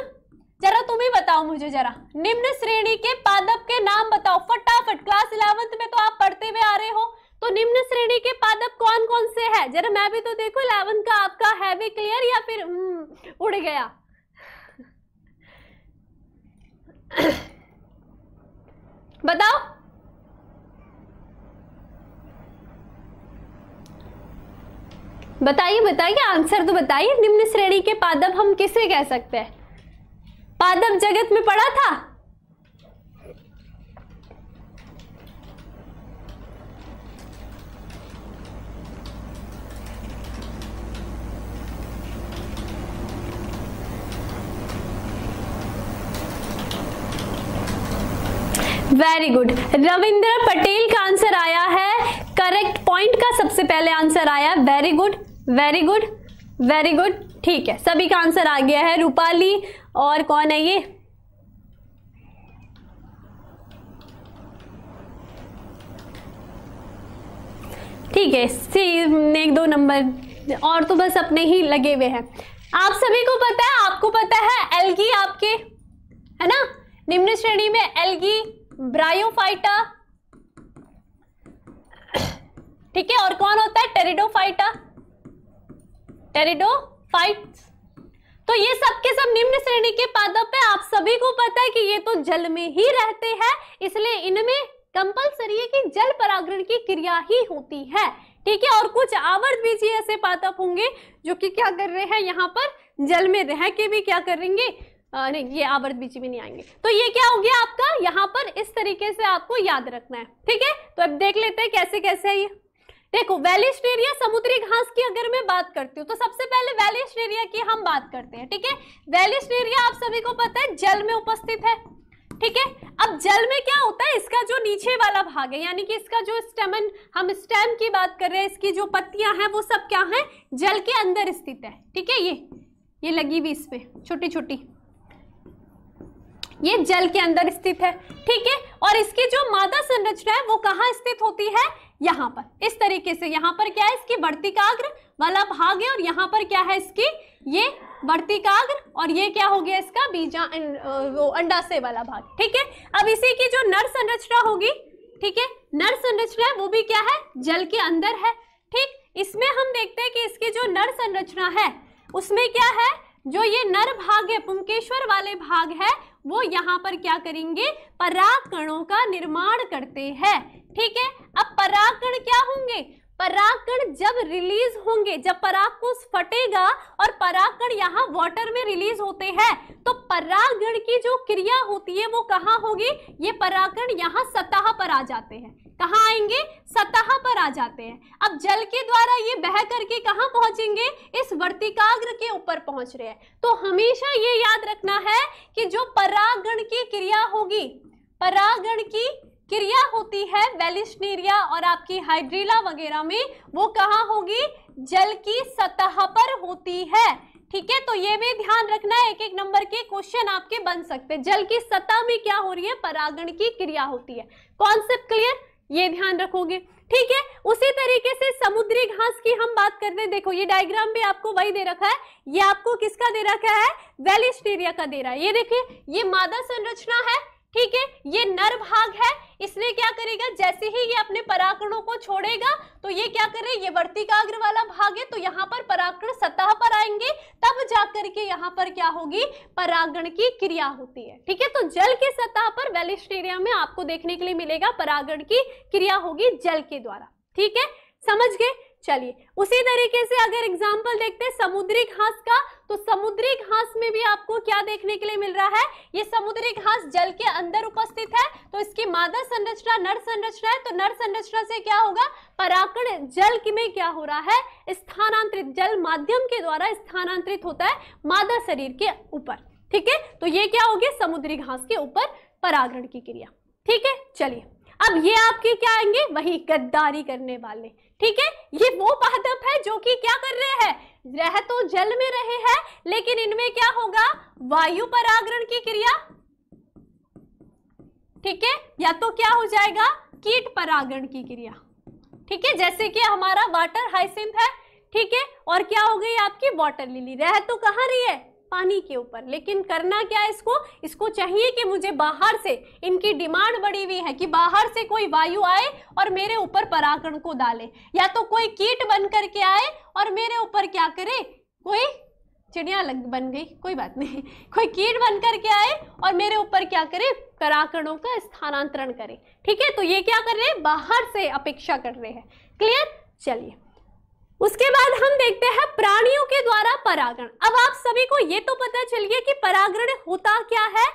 जरा तुम ही बताओ मुझे, जरा निम्न श्रेणी के पादप के नाम बताओ फटाफट। क्लास 11th में तो आप पढ़ते हुए आ रहे हो, तो निम्न श्रेणी के पादप कौन कौन से हैं, जरा मैं भी तो देखो 11th का आपका है भी क्लियर या फिर उड़ गया बताओ, बताइए बताइए, आंसर तो बताइए। निम्न श्रेणी के पादप हम किसे कह सकते हैं? पादप जगत में पढ़ा था? वेरी गुड, रविंद्र पटेल का आंसर आया है करेक्ट पॉइंट का, सबसे पहले आंसर आया। Very good very good very good, ठीक है, सभी का आंसर आ गया है। रूपाली और कौन है ये? ठीक है, एक दो नंबर और तो बस अपने ही लगे हुए हैं। आप सभी को पता है, आपको पता है एल्गी आपके, है ना, निम्न श्रेणी में एल्गी, ब्रायोफाइटा, ठीक है, और कौन होता है? Pteridophyta, pteridophytes. तो ये सब के सब निम्न श्रेणी के पादप है। आप सभी को पता है कि ये तो जल में ही रहते हैं, इसलिए इनमें कंपलसरी है कि जल परागण की क्रिया ही होती है, ठीक है। और कुछ आवर्तबीजी ऐसे पादप होंगे जो कि क्या कर रहे हैं, यहाँ पर जल में रह के भी क्या करेंगे, नहीं, ये आवर्तबीजी में नहीं आएंगे। तो ये क्या हो गया आपका, यहाँ पर इस तरीके से आपको याद रखना है, ठीक है। तो अब देख लेते हैं कैसे कैसे है ये। देखो, वेलिस्टेरिया समुद्री घास की अगर मैं बात करती हूँ तो सबसे पहले वेलिस्टेरिया की हम बात करते हैं, ठीक है। वेलिस्टेरिया आप सभी को पता है जल में उपस्थित है, ठीक है। अब जल में क्या होता है, इसका जो नीचे वाला भाग है, यानी कि इसका जो स्टेमन, हम स्टेम की बात कर रहे हैं, इसकी जो पत्तियां हैं वो सब क्या है, जल के अंदर स्थित है, ठीक है। ये लगी हुई इस पे छोटी छोटी, ये जल के अंदर स्थित है, ठीक है। और इसकी जो मादा संरचना है वो कहाँ स्थित होती है, यहाँ पर, इस तरीके से। यहाँ पर क्या है, इसकी वर्तिकाग्र वाला भाग है, और यहाँ पर क्या है, इसकी ये वर्तिकाग्र, और ये क्या हो गया, इसका बीजा वो अंडाशय वाला भाग, ठीक है। अब इसी की जो नर संरचना होगी, ठीक है, नर संरचना है वो भी क्या है, जल के अंदर है, ठीक। इसमें हम देखते हैं कि इसकी जो नर संरचना है उसमें क्या है, जो ये नर भाग है, पुंकेश्वर वाले भाग है, वो यहाँ पर क्या करेंगे, पराग कणों का निर्माण करते हैं, ठीक है। अब पराग कण क्या होंगे, पराग कण जब रिलीज होंगे, जब पराग कोश फटेगा और पराग कण यहाँ वाटर में रिलीज होते हैं, तो परागण की जो क्रिया होती है वो कहाँ होगी, ये परागकण यहाँ सतह पर आ जाते हैं। कहाँ आएंगे, सतह पर आ जाते हैं। अब जल के द्वारा ये बह करके कहाँ पहुंचेंगे, इस वर्तिकाग्र के ऊपर पहुंच रहे हैं। तो हमेशा ये याद रखना है कि जो परागण की क्रिया होगी, परागण की क्रिया होती है वेलिस्टेरिया और आपकी हाइड्रिला वगैरह में, वो कहाँ होगी, जल की सतह पर होती है, ठीक है। तो ये भी ध्यान रखना है, एक एक नंबर के क्वेश्चन आपके बन सकते हैं। जल की सतह में क्या हो रही है, परागण की क्रिया होती है। कॉन्सेप्ट क्लियर, ये ध्यान रखोगे, ठीक है। उसी तरीके से समुद्री घास की हम बात करते हैं। देखो, ये डायग्राम भी आपको वही दे रखा है, ये आपको किसका दे रखा है, वेलिस्टेरिया का दे रहा है। ये देखिए, ये मादा संरचना है, ठीक है, ये नर भाग है। इसने क्या करेगा, जैसे ही ये अपने परागकणों को छोड़ेगा तो ये क्या करे, ये वर्तिकाग्र वाला भाग है, तो यहाँ पर परागकण सतह पर आएंगे, तब जाकर के यहाँ पर क्या होगी, परागण की क्रिया होती है, ठीक है। तो जल के सतह पर वेलिस्टेरिया में आपको देखने के लिए मिलेगा परागण की क्रिया होगी जल के द्वारा, ठीक है, समझ गए। चलिए, उसी तरीके से अगर एग्जाम्पल देखते हैं समुद्री घास का, तो समुद्री घास में भी आपको क्या देखने के लिए मिल रहा है, ये समुद्री घास जल के अंदर उपस्थित है, तो इसकी मादा संरचना नर संरचना है, तो नर संरचना से क्या होगा, परागकण जल में क्या हो रहा है, स्थानांतरित, जल माध्यम के द्वारा स्थानांतरित होता है मादा शरीर के ऊपर, ठीक है। तो ये क्या हो गया, समुद्री घास के ऊपर परागण की क्रिया, ठीक है। चलिए, अब ये आपके क्या आएंगे, वही गद्दारी करने वाले, ठीक है। ये वो पादप है जो कि क्या कर रहे हैं, रह तो जल में रहे हैं, लेकिन इनमें क्या होगा, वायु परागण की क्रिया, ठीक है, या तो क्या हो जाएगा, कीट परागण की क्रिया, ठीक है, जैसे कि हमारा वाटर हाइसिंथ है, ठीक है, और क्या हो गई आपकी वाटर लिली, रह तो कहाँ रही है, पानी के ऊपर, लेकिन करना क्या है, इसको चाहिए कि मुझे बाहर से, इनकी डिमांड बढ़ी हुई है कि बाहर से कोई वायु आए और मेरे ऊपर परागण को डाले, या तो कोई कीट बन करके आए और मेरे ऊपर क्या करे, कोई चिड़िया बन गई, कोई बात नहीं, कोई कीट बन करके आए और मेरे ऊपर क्या करे, परागकणों का स्थानांतरण करे। ठीक है, तो ये क्या कर रहे हैं, बाहर से अपेक्षा कर रहे हैं। क्लियर? चलिए, उसके बाद हम देखते हैं प्राणियों के द्वारा परागण। अब आप सभी को ये तो पता चल गया कि परागण होता क्या है,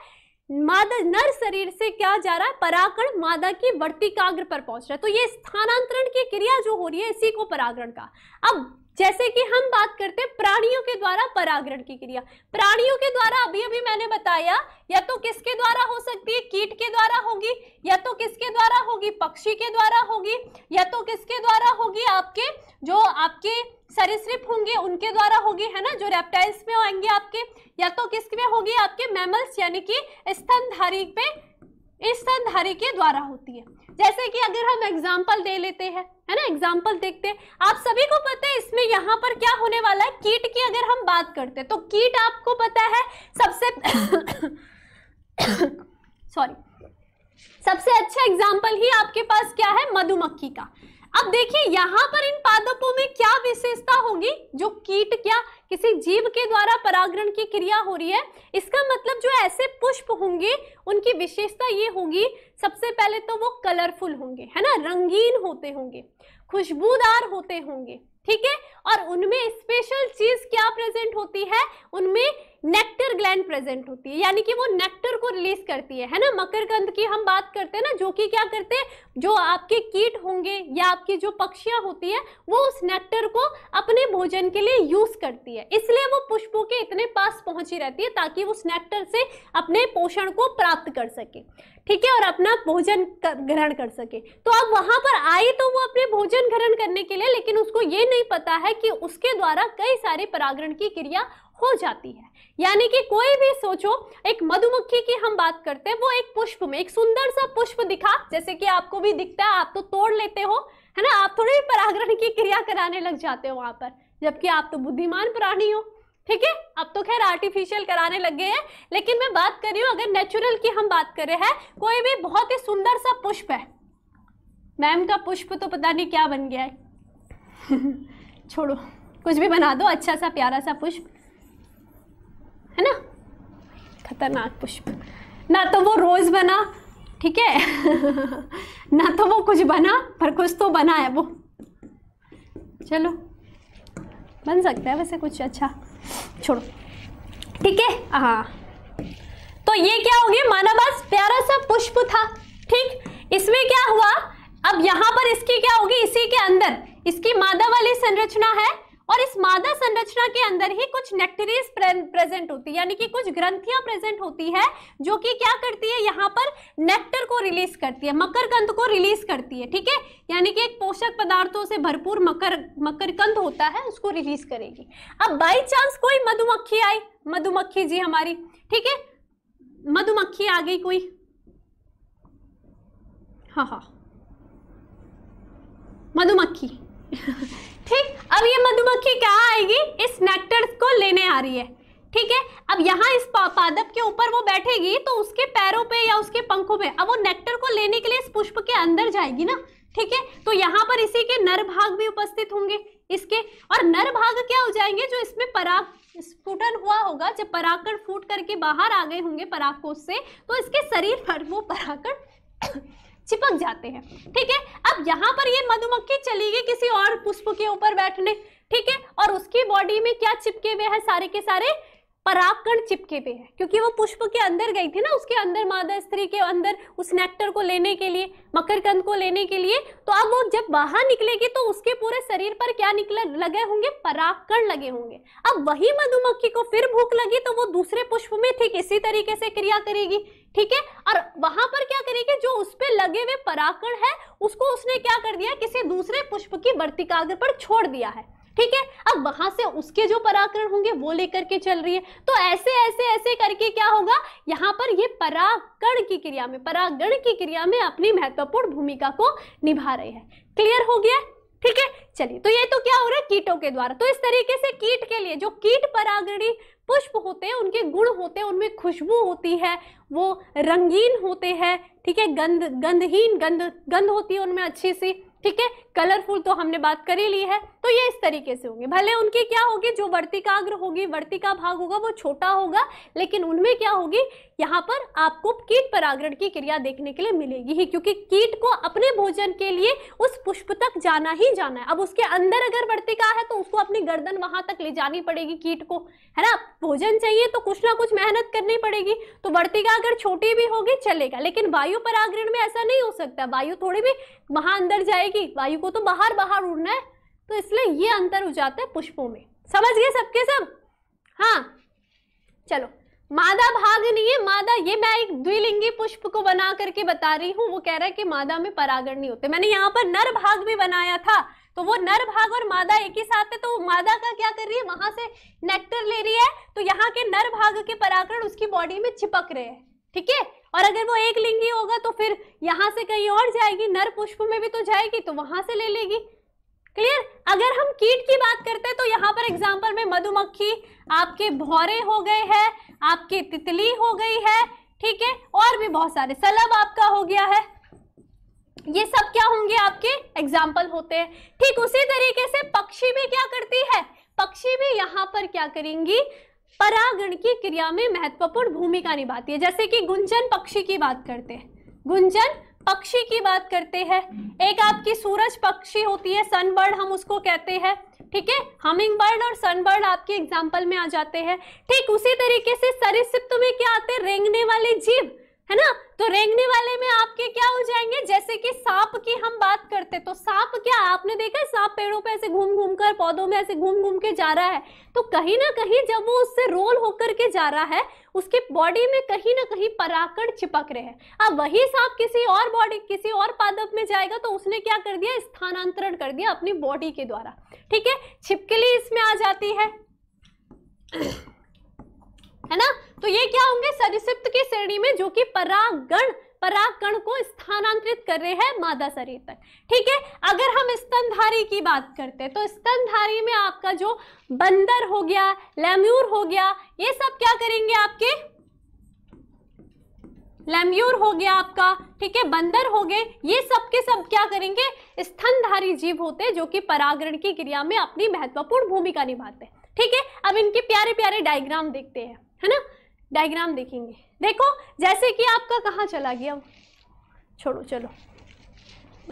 मादा नर शरीर से क्या जा रहा है, परागकण मादा की वर्तिकाग्र पर पहुंच रहा है। तो ये स्थानांतरण की क्रिया जो हो रही है इसी को परागण का। अब जैसे कि हम बात करते हैं प्राणियों के द्वारा परागण की क्रिया, प्राणियों के द्वारा अभी अभी मैंने बताया, या तो किसके द्वारा हो सकती है, कीट के द्वारा होगी, या तो किसके द्वारा होगी, पक्षी के द्वारा होगी, या तो किसके द्वारा होगी, आपके जो आपके सरीसृप होंगे उनके द्वारा होगी, है ना, जो रेप्टाइल्स में होंगे आपके, या तो किसमें होगी, आपके मैमल्स यानी कि स्तनधारी पे, स्तनधारी के द्वारा होती है। जैसे कि अगर हम एग्जाम्पल दे लेते हैं, है ना, एग्जाम्पल देखते हैं, आप सभी को पता है इसमें यहाँ पर क्या होने वाला है, कीट की अगर हम बात करते हैं तो कीट आपको पता है सबसे सॉरी सबसे अच्छा एग्जाम्पल ही आपके पास क्या है, मधुमक्खी का। अब देखिए यहाँ पर इन पादपों में क्या विशेषता होगी, जो कीट क्या किसी जीव के द्वारा परागण की क्रिया हो रही है, इसका मतलब जो ऐसे पुष्प होंगे उनकी विशेषता ये होगी, सबसे पहले तो वो कलरफुल होंगे, है ना, रंगीन होते होंगे, खुशबूदार होते होंगे। ठीक है, और उनमें स्पेशल चीज क्या प्रेजेंट होती है, उनमें नेक्टर ग्लैंड प्रेजेंट होती है, यानी कि वो नेक्टर को रिलीज करती है ना। मकरकंद की हम बात करते हैं ना, जो कि क्या करते हैं, जो आपके कीट होंगे या आपकी जो पक्षियां होती है वो उस नेक्टर को अपने भोजन के लिए यूज करती है, इसलिए वो पुष्पों के इतने पास पहुंची रहती है ताकि उस नेक्टर से अपने पोषण को प्राप्त कर सके। ठीक है, और अपना भोजन ग्रहण कर सके। तो अब वहां पर आई तो वो अपने भोजन ग्रहण करने के लिए, लेकिन उसको ये नहीं पता है कि उसके द्वारा कई सारे परागण की क्रिया हो जाती है। यानी कि कोई भी सोचो, एक मधुमक्खी की हम बात करते हैं, वो एक पुष्प में एक सुंदर सा पुष्प दिखा, जैसे कि आपको भी दिखता है, आप तो तोड़ लेते हो, है ना, आप थोड़ी परागण की क्रिया कराने लग जाते हो वहां पर, जबकि आप तो बुद्धिमान प्राणी हो। ठीक है, अब तो खैर आर्टिफिशियल कराने लग गए हैं, लेकिन मैं बात कर रही हूँ अगर नेचुरल की हम बात कर रहे हैं, कोई भी बहुत ही सुंदर सा पुष्प है, मैम का पुष्प तो पता नहीं क्या बन गया है छोड़ो, कुछ भी बना दो, अच्छा सा प्यारा सा पुष्प, है ना, खतरनाक पुष्प, ना तो वो रोज बना, ठीक है ना तो वो कुछ बना, पर कुछ तो बना है वो, चलो बन सकता है वैसे कुछ अच्छा, छोड़ो। ठीक है, हाँ, तो ये क्या हो गया, माना बस प्यारा सा पुष्प था। ठीक, इसमें क्या हुआ, अब यहाँ पर इसकी क्या होगी, इसी के अंदर इसकी मादा वाली संरचना है, और इस मादा संरचना के अंदर ही कुछ नेक्टरीज प्रेजेंट होती है, यानी कि कुछ ग्रंथियां प्रेजेंट होती है, जो कि क्या करती है, यहाँ पर नेक्टर को रिलीज करती है, मकरकंद को रिलीज करती है। ठीक है, यानी कि एक पोषक पदार्थों से भरपूर मकरकंद होता है, उसको रिलीज करेगी। अब बाई चांस कोई मधुमक्खी आई, मधुमक्खी जी हमारी, ठीक है, मधुमक्खी आ गई कोई, हाँ मधुमक्खी ठीक, अब ये मधुमक्खी कहाँ आएगी, इस नेक्टर को लेने आ रही है। ठीक है, अब यहाँ इस पादप के ऊपर वो बैठेगी तो उसके पैरों पे या उसके पंखों पे अब वो नेक्टर को लेने के लिए इस पुष्प के अंदर जाएगी ना। ठीक है, तो यहाँ पर इसी के नर भाग भी उपस्थित होंगे इसके, और नर भाग क्या हो जाएंगे, जो इसमें पराग स्फुटन हुआ होगा, जब परागकण फूट करके बाहर आ गए होंगे परागकोश से, तो इसके शरीर पर वो परागकण चिपक जाते हैं। ठीक है, अब यहाँ पर ये मधुमक्खी चली गई किसी और पुष्प के ऊपर बैठने। ठीक है, और उसकी बॉडी में क्या चिपके हुए हैं, सारे के सारे परागकण चिपके हुए हैं, क्योंकि वो पुष्प के अंदर गई थी ना, उसके अंदर मादा स्त्री के अंदर उस नेक्टर को लेने के लिए, मकरकंद को लेने के लिए। तो अब वो जब बाहर निकलेगी तो उसके पूरे शरीर पर क्या लगे होंगे, परागकण लगे होंगे। अब वही मधुमक्खी को फिर भूख लगी तो वो दूसरे पुष्प में ठीक इसी तरीके से क्रिया करेगी। ठीक है, और वहां पर क्या करेगी, जो उस पे लगे हुए परागकण है उसको उसने क्या कर दिया, किसी दूसरे पुष्प की वर्तिकाग्र पर छोड़ दिया है। ठीक है, अब वहां से उसके जो परागकण होंगे वो लेकर के चल रही है। तो ऐसे ऐसे ऐसे करके क्या होगा, यहाँ पर ये परागकण की क्रिया में, परागण की क्रिया में अपनी महत्वपूर्ण भूमिका को निभा रहे हैं। क्लियर हो गया? ठीक है, चलिए, तो ये तो क्या हो रहा है, कीटों के द्वारा। तो इस तरीके से कीट के लिए जो कीट परागणी पुष्प होते हैं, उनके गुण होते हैं, उनमें खुशबू होती है, वो रंगीन होते हैं। ठीक है, गंध होती है उनमें अच्छी सी, ठीक है, कलरफुल तो हमने बात कर ही ली है। तो ये इस तरीके से होंगे, भले उनकी क्या होगी, जो वर्तिकाग्र होगी, वर्तिका भाग होगा वो छोटा होगा, लेकिन उनमें क्या होगी, यहाँ पर आपको कीट परागण की क्रिया देखने के लिए मिलेगी ही, क्योंकि कीट को अपने भोजन के लिए उस पुष्प तक जाना ही जाना है। अब उसके अंदर अगर वर्तिका है तो उसको अपनी गर्दन वहां तक ले जानी पड़ेगी कीट को, है ना। भोजन चाहिए तो कुछ ना कुछ मेहनत करनी पड़ेगी। तो वर्तिका अगर छोटी भी होगी चलेगा, लेकिन वायु परागण में ऐसा नहीं हो सकता। वायु थोड़ी भी वहां अंदर जाएगी, वायु को तो बाहर बाहर उड़ना है, तो इसलिए ये अंतर हो जाता है पुष्पों में। समझ गए सबके सब? हाँ चलो, मादा भाग नहीं है, मादा ये मैं एक द्विलिंगी पुष्प को बना करके बता रही हूँ। वो कह रहा है कि मादा में परागण नहीं होते। मैंने यहाँ पर नर भाग भी बनाया था, तो वो नर भाग और मादा एक ही साथ है, तो मादा का क्या कर रही है, वहां से नेक्टर ले रही है, तो यहाँ के नर भाग के परागण उसकी बॉडी में चिपक रहे हैं, ठीक है। और अगर वो एक लिंगी होगा तो फिर यहाँ से कहीं और जाएगी, नर पुष्प में भी तो जाएगी, तो वहां से ले लेगी। क्लियर? अगर हम कीट की बात करते हैं तो यहाँ पर एग्जाम्पल में मधुमक्खी, आपके भौरे हो गए हैं, आपके तितली हो गई है, ठीक है, और भी बहुत सारे, सलब आपका हो गया है, ये सब क्या होंगे, आपके एग्जाम्पल होते हैं। ठीक उसी तरीके से पक्षी भी क्या करती है, पक्षी भी यहाँ पर क्या करेंगी, परागण की क्रिया में महत्वपूर्ण भूमिका निभाती है। जैसे कि गुंजन पक्षी की बात करते हैं, गुंजन पक्षी की बात करते हैं। एक आपकी सूरज पक्षी होती है, सनबर्ड हम उसको कहते हैं, ठीक है, हमिंग बर्ड और सनबर्ड आपके एग्जाम्पल में आ जाते हैं। ठीक उसी तरीके से सरीसृप में क्या आते हैं, रेंगने वाले जीव, है ना। तो रेंगने वाले में आपके क्या हो जाएंगे, जैसे कि सांप की हम बात करते, तो सांप क्या, आपने देखा है सांप पेड़ों पे ऐसे घूम घूम कर, पौधों में ऐसे घूम घूम के जा रहा है, तो कहीं ना कहीं जब वो उससे रोल होकर के जा रहा है, उसके बॉडी में कहीं ना कहीं परागकण चिपक रहे हैं। अब वही सांप किसी और बॉडी, किसी और पादप में जाएगा, तो उसने क्या कर दिया, स्थानांतरण कर दिया अपनी बॉडी के द्वारा, ठीक है। छिपकली इसमें आ जाती है ना। तो ये क्या होंगे, सरीसृप की श्रेणी में, जो कि परागकण को स्थानांतरित कर रहे हैं मादा शरीर तक, ठीक है। अगर हम स्तनधारी की बात करते हैं तो स्तनधारी में आपका जो बंदर हो गया, लेम्यूर हो गया, ये सब क्या करेंगे, आपके लेम्यूर हो गया आपका, ठीक है, बंदर हो गए, ये सब के सब क्या करेंगे, स्तनधारी जीव होते हैं, जो कि परागण की क्रिया में अपनी महत्वपूर्ण भूमिका निभाते हैं, ठीक है। अब इनके प्यारे प्यारे डायग्राम देखते हैं, है ना, डायग्राम देखेंगे। देखो जैसे कि आपका कहाँ चला गया, छोड़ो चलो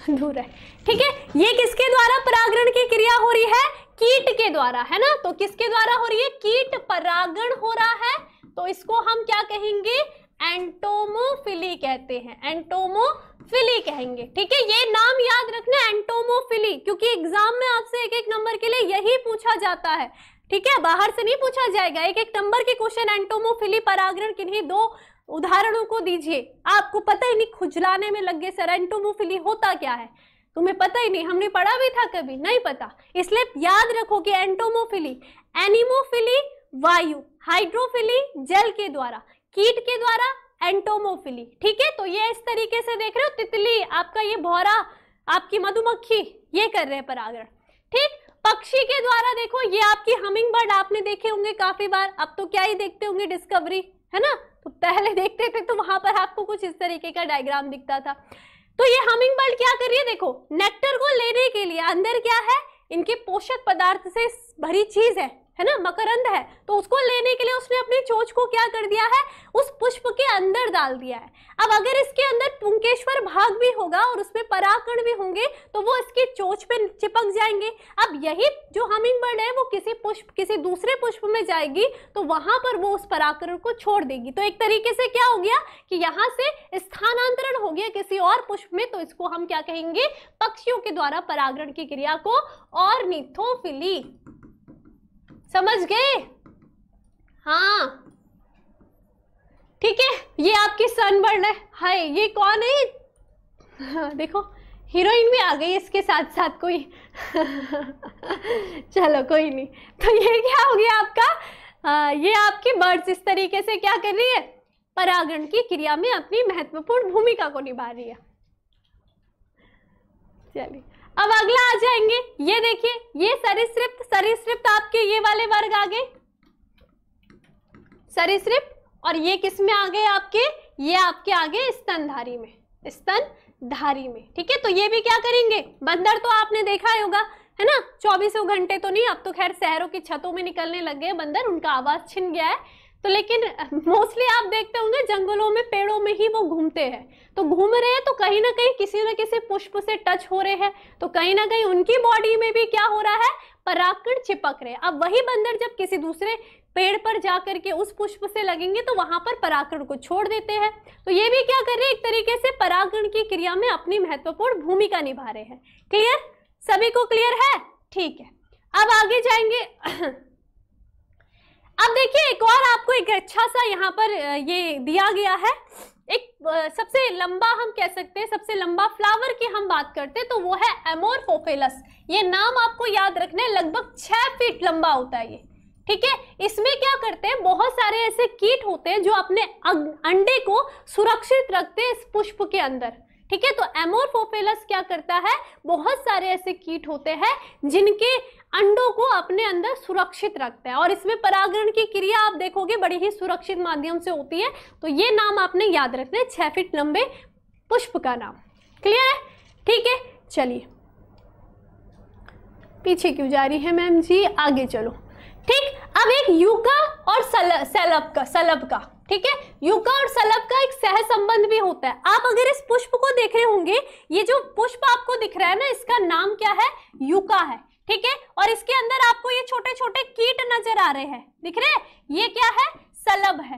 दूर है, ठीक है। ये किसके द्वारा परागण की क्रिया हो रही है, कीट के द्वारा, है ना। तो किसके द्वारा हो रही है, कीट परागण हो रहा है, तो इसको हम क्या कहेंगे, एंटोमोफिली कहते हैं, एंटोमोफिली कहेंगे, ठीक है। ये नाम याद रखना, एंटोमोफिली, क्योंकि एग्जाम में आपसे एक एक नंबर के लिए यही पूछा जाता है, ठीक है, बाहर से नहीं पूछा जाएगा। एक एक नंबर के क्वेश्चन एंटोमोफिली परागण किन्हीं दो उदाहरणों को दीजिए, आपको पता ही नहीं, खुजलाने में लग गए सर एंटोमोफिली होता क्या है, तुम्हें पता ही नहीं, हमने पढ़ा भी था कभी, नहीं पता, इसलिए याद रखो कि एंटोमोफिली, एनिमोफिली वायु, हाइड्रोफिली जल के द्वारा, कीट के द्वारा एंटोमोफिली, ठीक है। तो ये इस तरीके से देख रहे हो, तितली आपका, ये भौरा, आपकी मधुमक्खी, ये कर रहे हैं परागण, ठीक। पक्षी के द्वारा देखो, ये आपकी हमिंग बर्ड आपने देखे होंगे काफी बार, अब तो क्या ही देखते होंगे, डिस्कवरी, है ना, तो पहले देखते थे तो वहां पर आपको कुछ इस तरीके का डायग्राम दिखता था। तो ये हमिंग बर्ड क्या कर रही है, देखो नेक्टर को लेने के लिए अंदर क्या है, इनके पोषक पदार्थ से भरी चीज है ना, मकरंद है, तो उसको लेने के लिए उसने अपनी चोंच को क्या कर दिया है, उस पुष्प के अंदर डाल दिया है। अब अगर इसके अंदर पुंकेश्वर भाग भी होगा और उसमें परागकण भी होंगे, तो वो इसकी चोंच पे चिपक जाएंगे। अब यही जो हमिंग बर्ड है, वो किसी दूसरे पुष्प में जाएगी, तो वहां पर वो उस परागकण को छोड़ देगी। तो एक तरीके से क्या हो गया कि यहाँ से स्थानांतरण हो गया किसी और पुष्प में, तो इसको हम क्या कहेंगे, पक्षियों के द्वारा परागण की क्रिया को ऑर्निथोफिली। समझ गए? हाँ ठीक है। ये आपकी सनबर्ड है, हाय ये कौन है? हाँ, देखो हीरोइन भी आ गई इसके साथ साथ कोई चलो कोई नहीं। तो ये क्या हो गया आपका, ये आपकी बर्ड्स इस तरीके से क्या कर रही है, परागण की क्रिया में अपनी महत्वपूर्ण भूमिका को निभा रही है। चलिए अब अगला आ जाएंगे, ये देखिए, ये सरीसृप आपके ये वाले वर्ग आ गए सरीसृप, और ये किस में आ गए आपके, ये आपके आ गए स्तनधारी में, स्तनधारी धारी में। ठीक है, तो ये भी क्या करेंगे, बंदर तो आपने देखा ही होगा, है ना, 24 घंटे तो नहीं, अब तो खैर शहरों की छतों में निकलने लग गए बंदर, उनका आवाज छिन गया है, तो लेकिन मोस्टली आप देखते होंगे जंगलों में, पेड़ों में ही वो घूमते हैं। तो घूम रहे हैं तो कहीं ना कहीं किसी न किसी पुष्प से टच हो रहे हैं, तो कहीं ना कहीं उनकी बॉडी में भी क्या हो रहा है, परागकण चिपक रहे हैं। अब वही बंदर जब किसी दूसरे पेड़ पर जाकर के उस पुष्प से लगेंगे तो वहां पर परागकण को छोड़ देते हैं। तो ये भी क्या कर रहे हैं, एक तरीके से परागकण की क्रिया में अपनी महत्वपूर्ण भूमिका निभा रहे हैं। क्लियर, सभी को क्लियर है? ठीक है, अब आगे जाएंगे। अब देखिए एक और आपको एक अच्छा सा यहाँ पर ये दिया गया है, एक सबसे लंबा, हम कह सकते हैं सबसे लंबा फ्लावर की हम बात करते हैं तो वो है एमोरफोफिलस। ये नाम आपको याद रखना है, लगभग 6 फीट लंबा होता है ये। ठीक है, इसमें क्या करते हैं, बहुत सारे ऐसे कीट होते हैं जो अपने अंडे को सुरक्षित रखते हैं इस पुष्प के अंदर। ठीक है, तो एमोरफोफिलस क्या करता है, बहुत सारे ऐसे कीट होते हैं जिनके अंडों को अपने अंदर सुरक्षित रखता है, और इसमें परागण की क्रिया आप देखोगे बड़ी ही सुरक्षित माध्यम से होती है। तो ये नाम आपने याद रखना है, 6 फीट लंबे पुष्प का नाम। क्लियर है? ठीक है, चलिए पीछे क्यों जा रही है मैम जी, आगे चलो। ठीक, अब एक यूका और सलभ का, ठीक है, यूका और सलभ का एक सह संबंध भी होता है। आप अगर इस पुष्प को देख रहे होंगे, ये जो पुष्प आपको दिख रहा है ना, इसका नाम क्या है, यूका है। ठीक है, और इसके अंदर आपको ये छोटे छोटे कीट नजर आ रहे हैं, दिख रहे हैं, ये क्या है, सलभ है।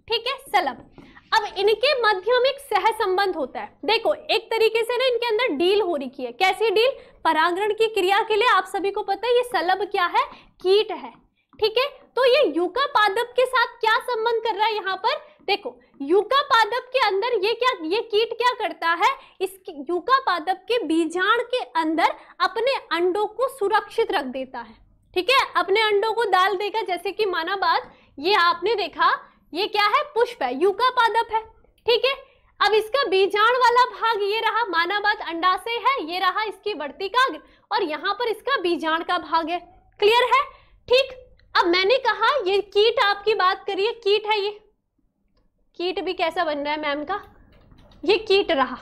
ठीक है, सलभ। अब इनके मध्य में एक सह संबंध होता है। देखो एक तरीके से ना इनके अंदर डील हो रही है। कैसी डील, परागण की क्रिया के लिए आप सभी को पता है ये सलभ क्या है, कीट है। ठीक है, तो ये यूका पादप के साथ क्या संबंध कर रहा है यहाँ पर, देखो यूका पादप के अंदर ये कीट क्या करता है, इस यूका पादप के बीजांड के अंदर अपने अंडों को सुरक्षित रख देता है। ठीक है, अपने अंडों को डाल देगा, जैसे कि माना बात, ये आपने देखा ये क्या है, पुष्प है, यूका पादप है। ठीक है, अब इसका बीजांड वाला भाग ये रहा, माना बात अंडाशय है, ये रहा इसकी वर्तिकाग्र, और यहाँ पर इसका बीजांड का भाग है। क्लियर है? ठीक, अब मैंने कहा ये कीट आपकी बात करिए, कीट है, ये कीट भी कैसा बन रहा है मैम का, ये कीट रहा।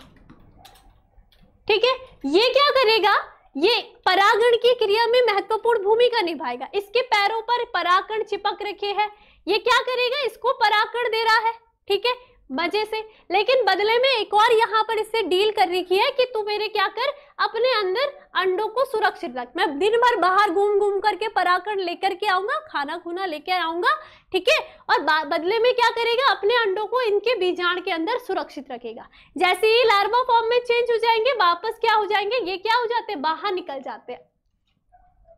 ठीक है, ये क्या करेगा, ये परागण की क्रिया में महत्वपूर्ण भूमिका निभाएगा। इसके पैरों पर परागकण चिपक रखे हैं, ये क्या करेगा, इसको परागकण दे रहा है। ठीक है, मजे से, लेकिन बदले में एक और यहाँ पर इससे डील कर रखी है कि तू मेरे क्या कर, अपने अंदर अंडों को सुरक्षित रख। मैं दिन भर बाहर घूम घूम करके परागकण लेकर के आऊंगा, खाना खुना लेकर आऊंगा। ठीक है, और बदले में क्या करेगा, अपने अंडों को इनके बीजांड के अंदर सुरक्षित रखेगा। जैसे ही लार्वा फॉर्म में चेंज हो जाएंगे, वापस क्या हो जाएंगे, ये क्या हो जाते हैं, बाहर निकल जाते हैं,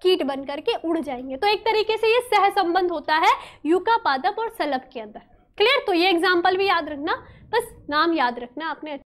कीट बन करके उड़ जाएंगे। तो एक तरीके से ये सह संबंध होता है यूका पादप और सलभ के अंदर। क्लियर? तो ये एग्जाम्पल भी याद रखना, बस नाम याद रखना आपने।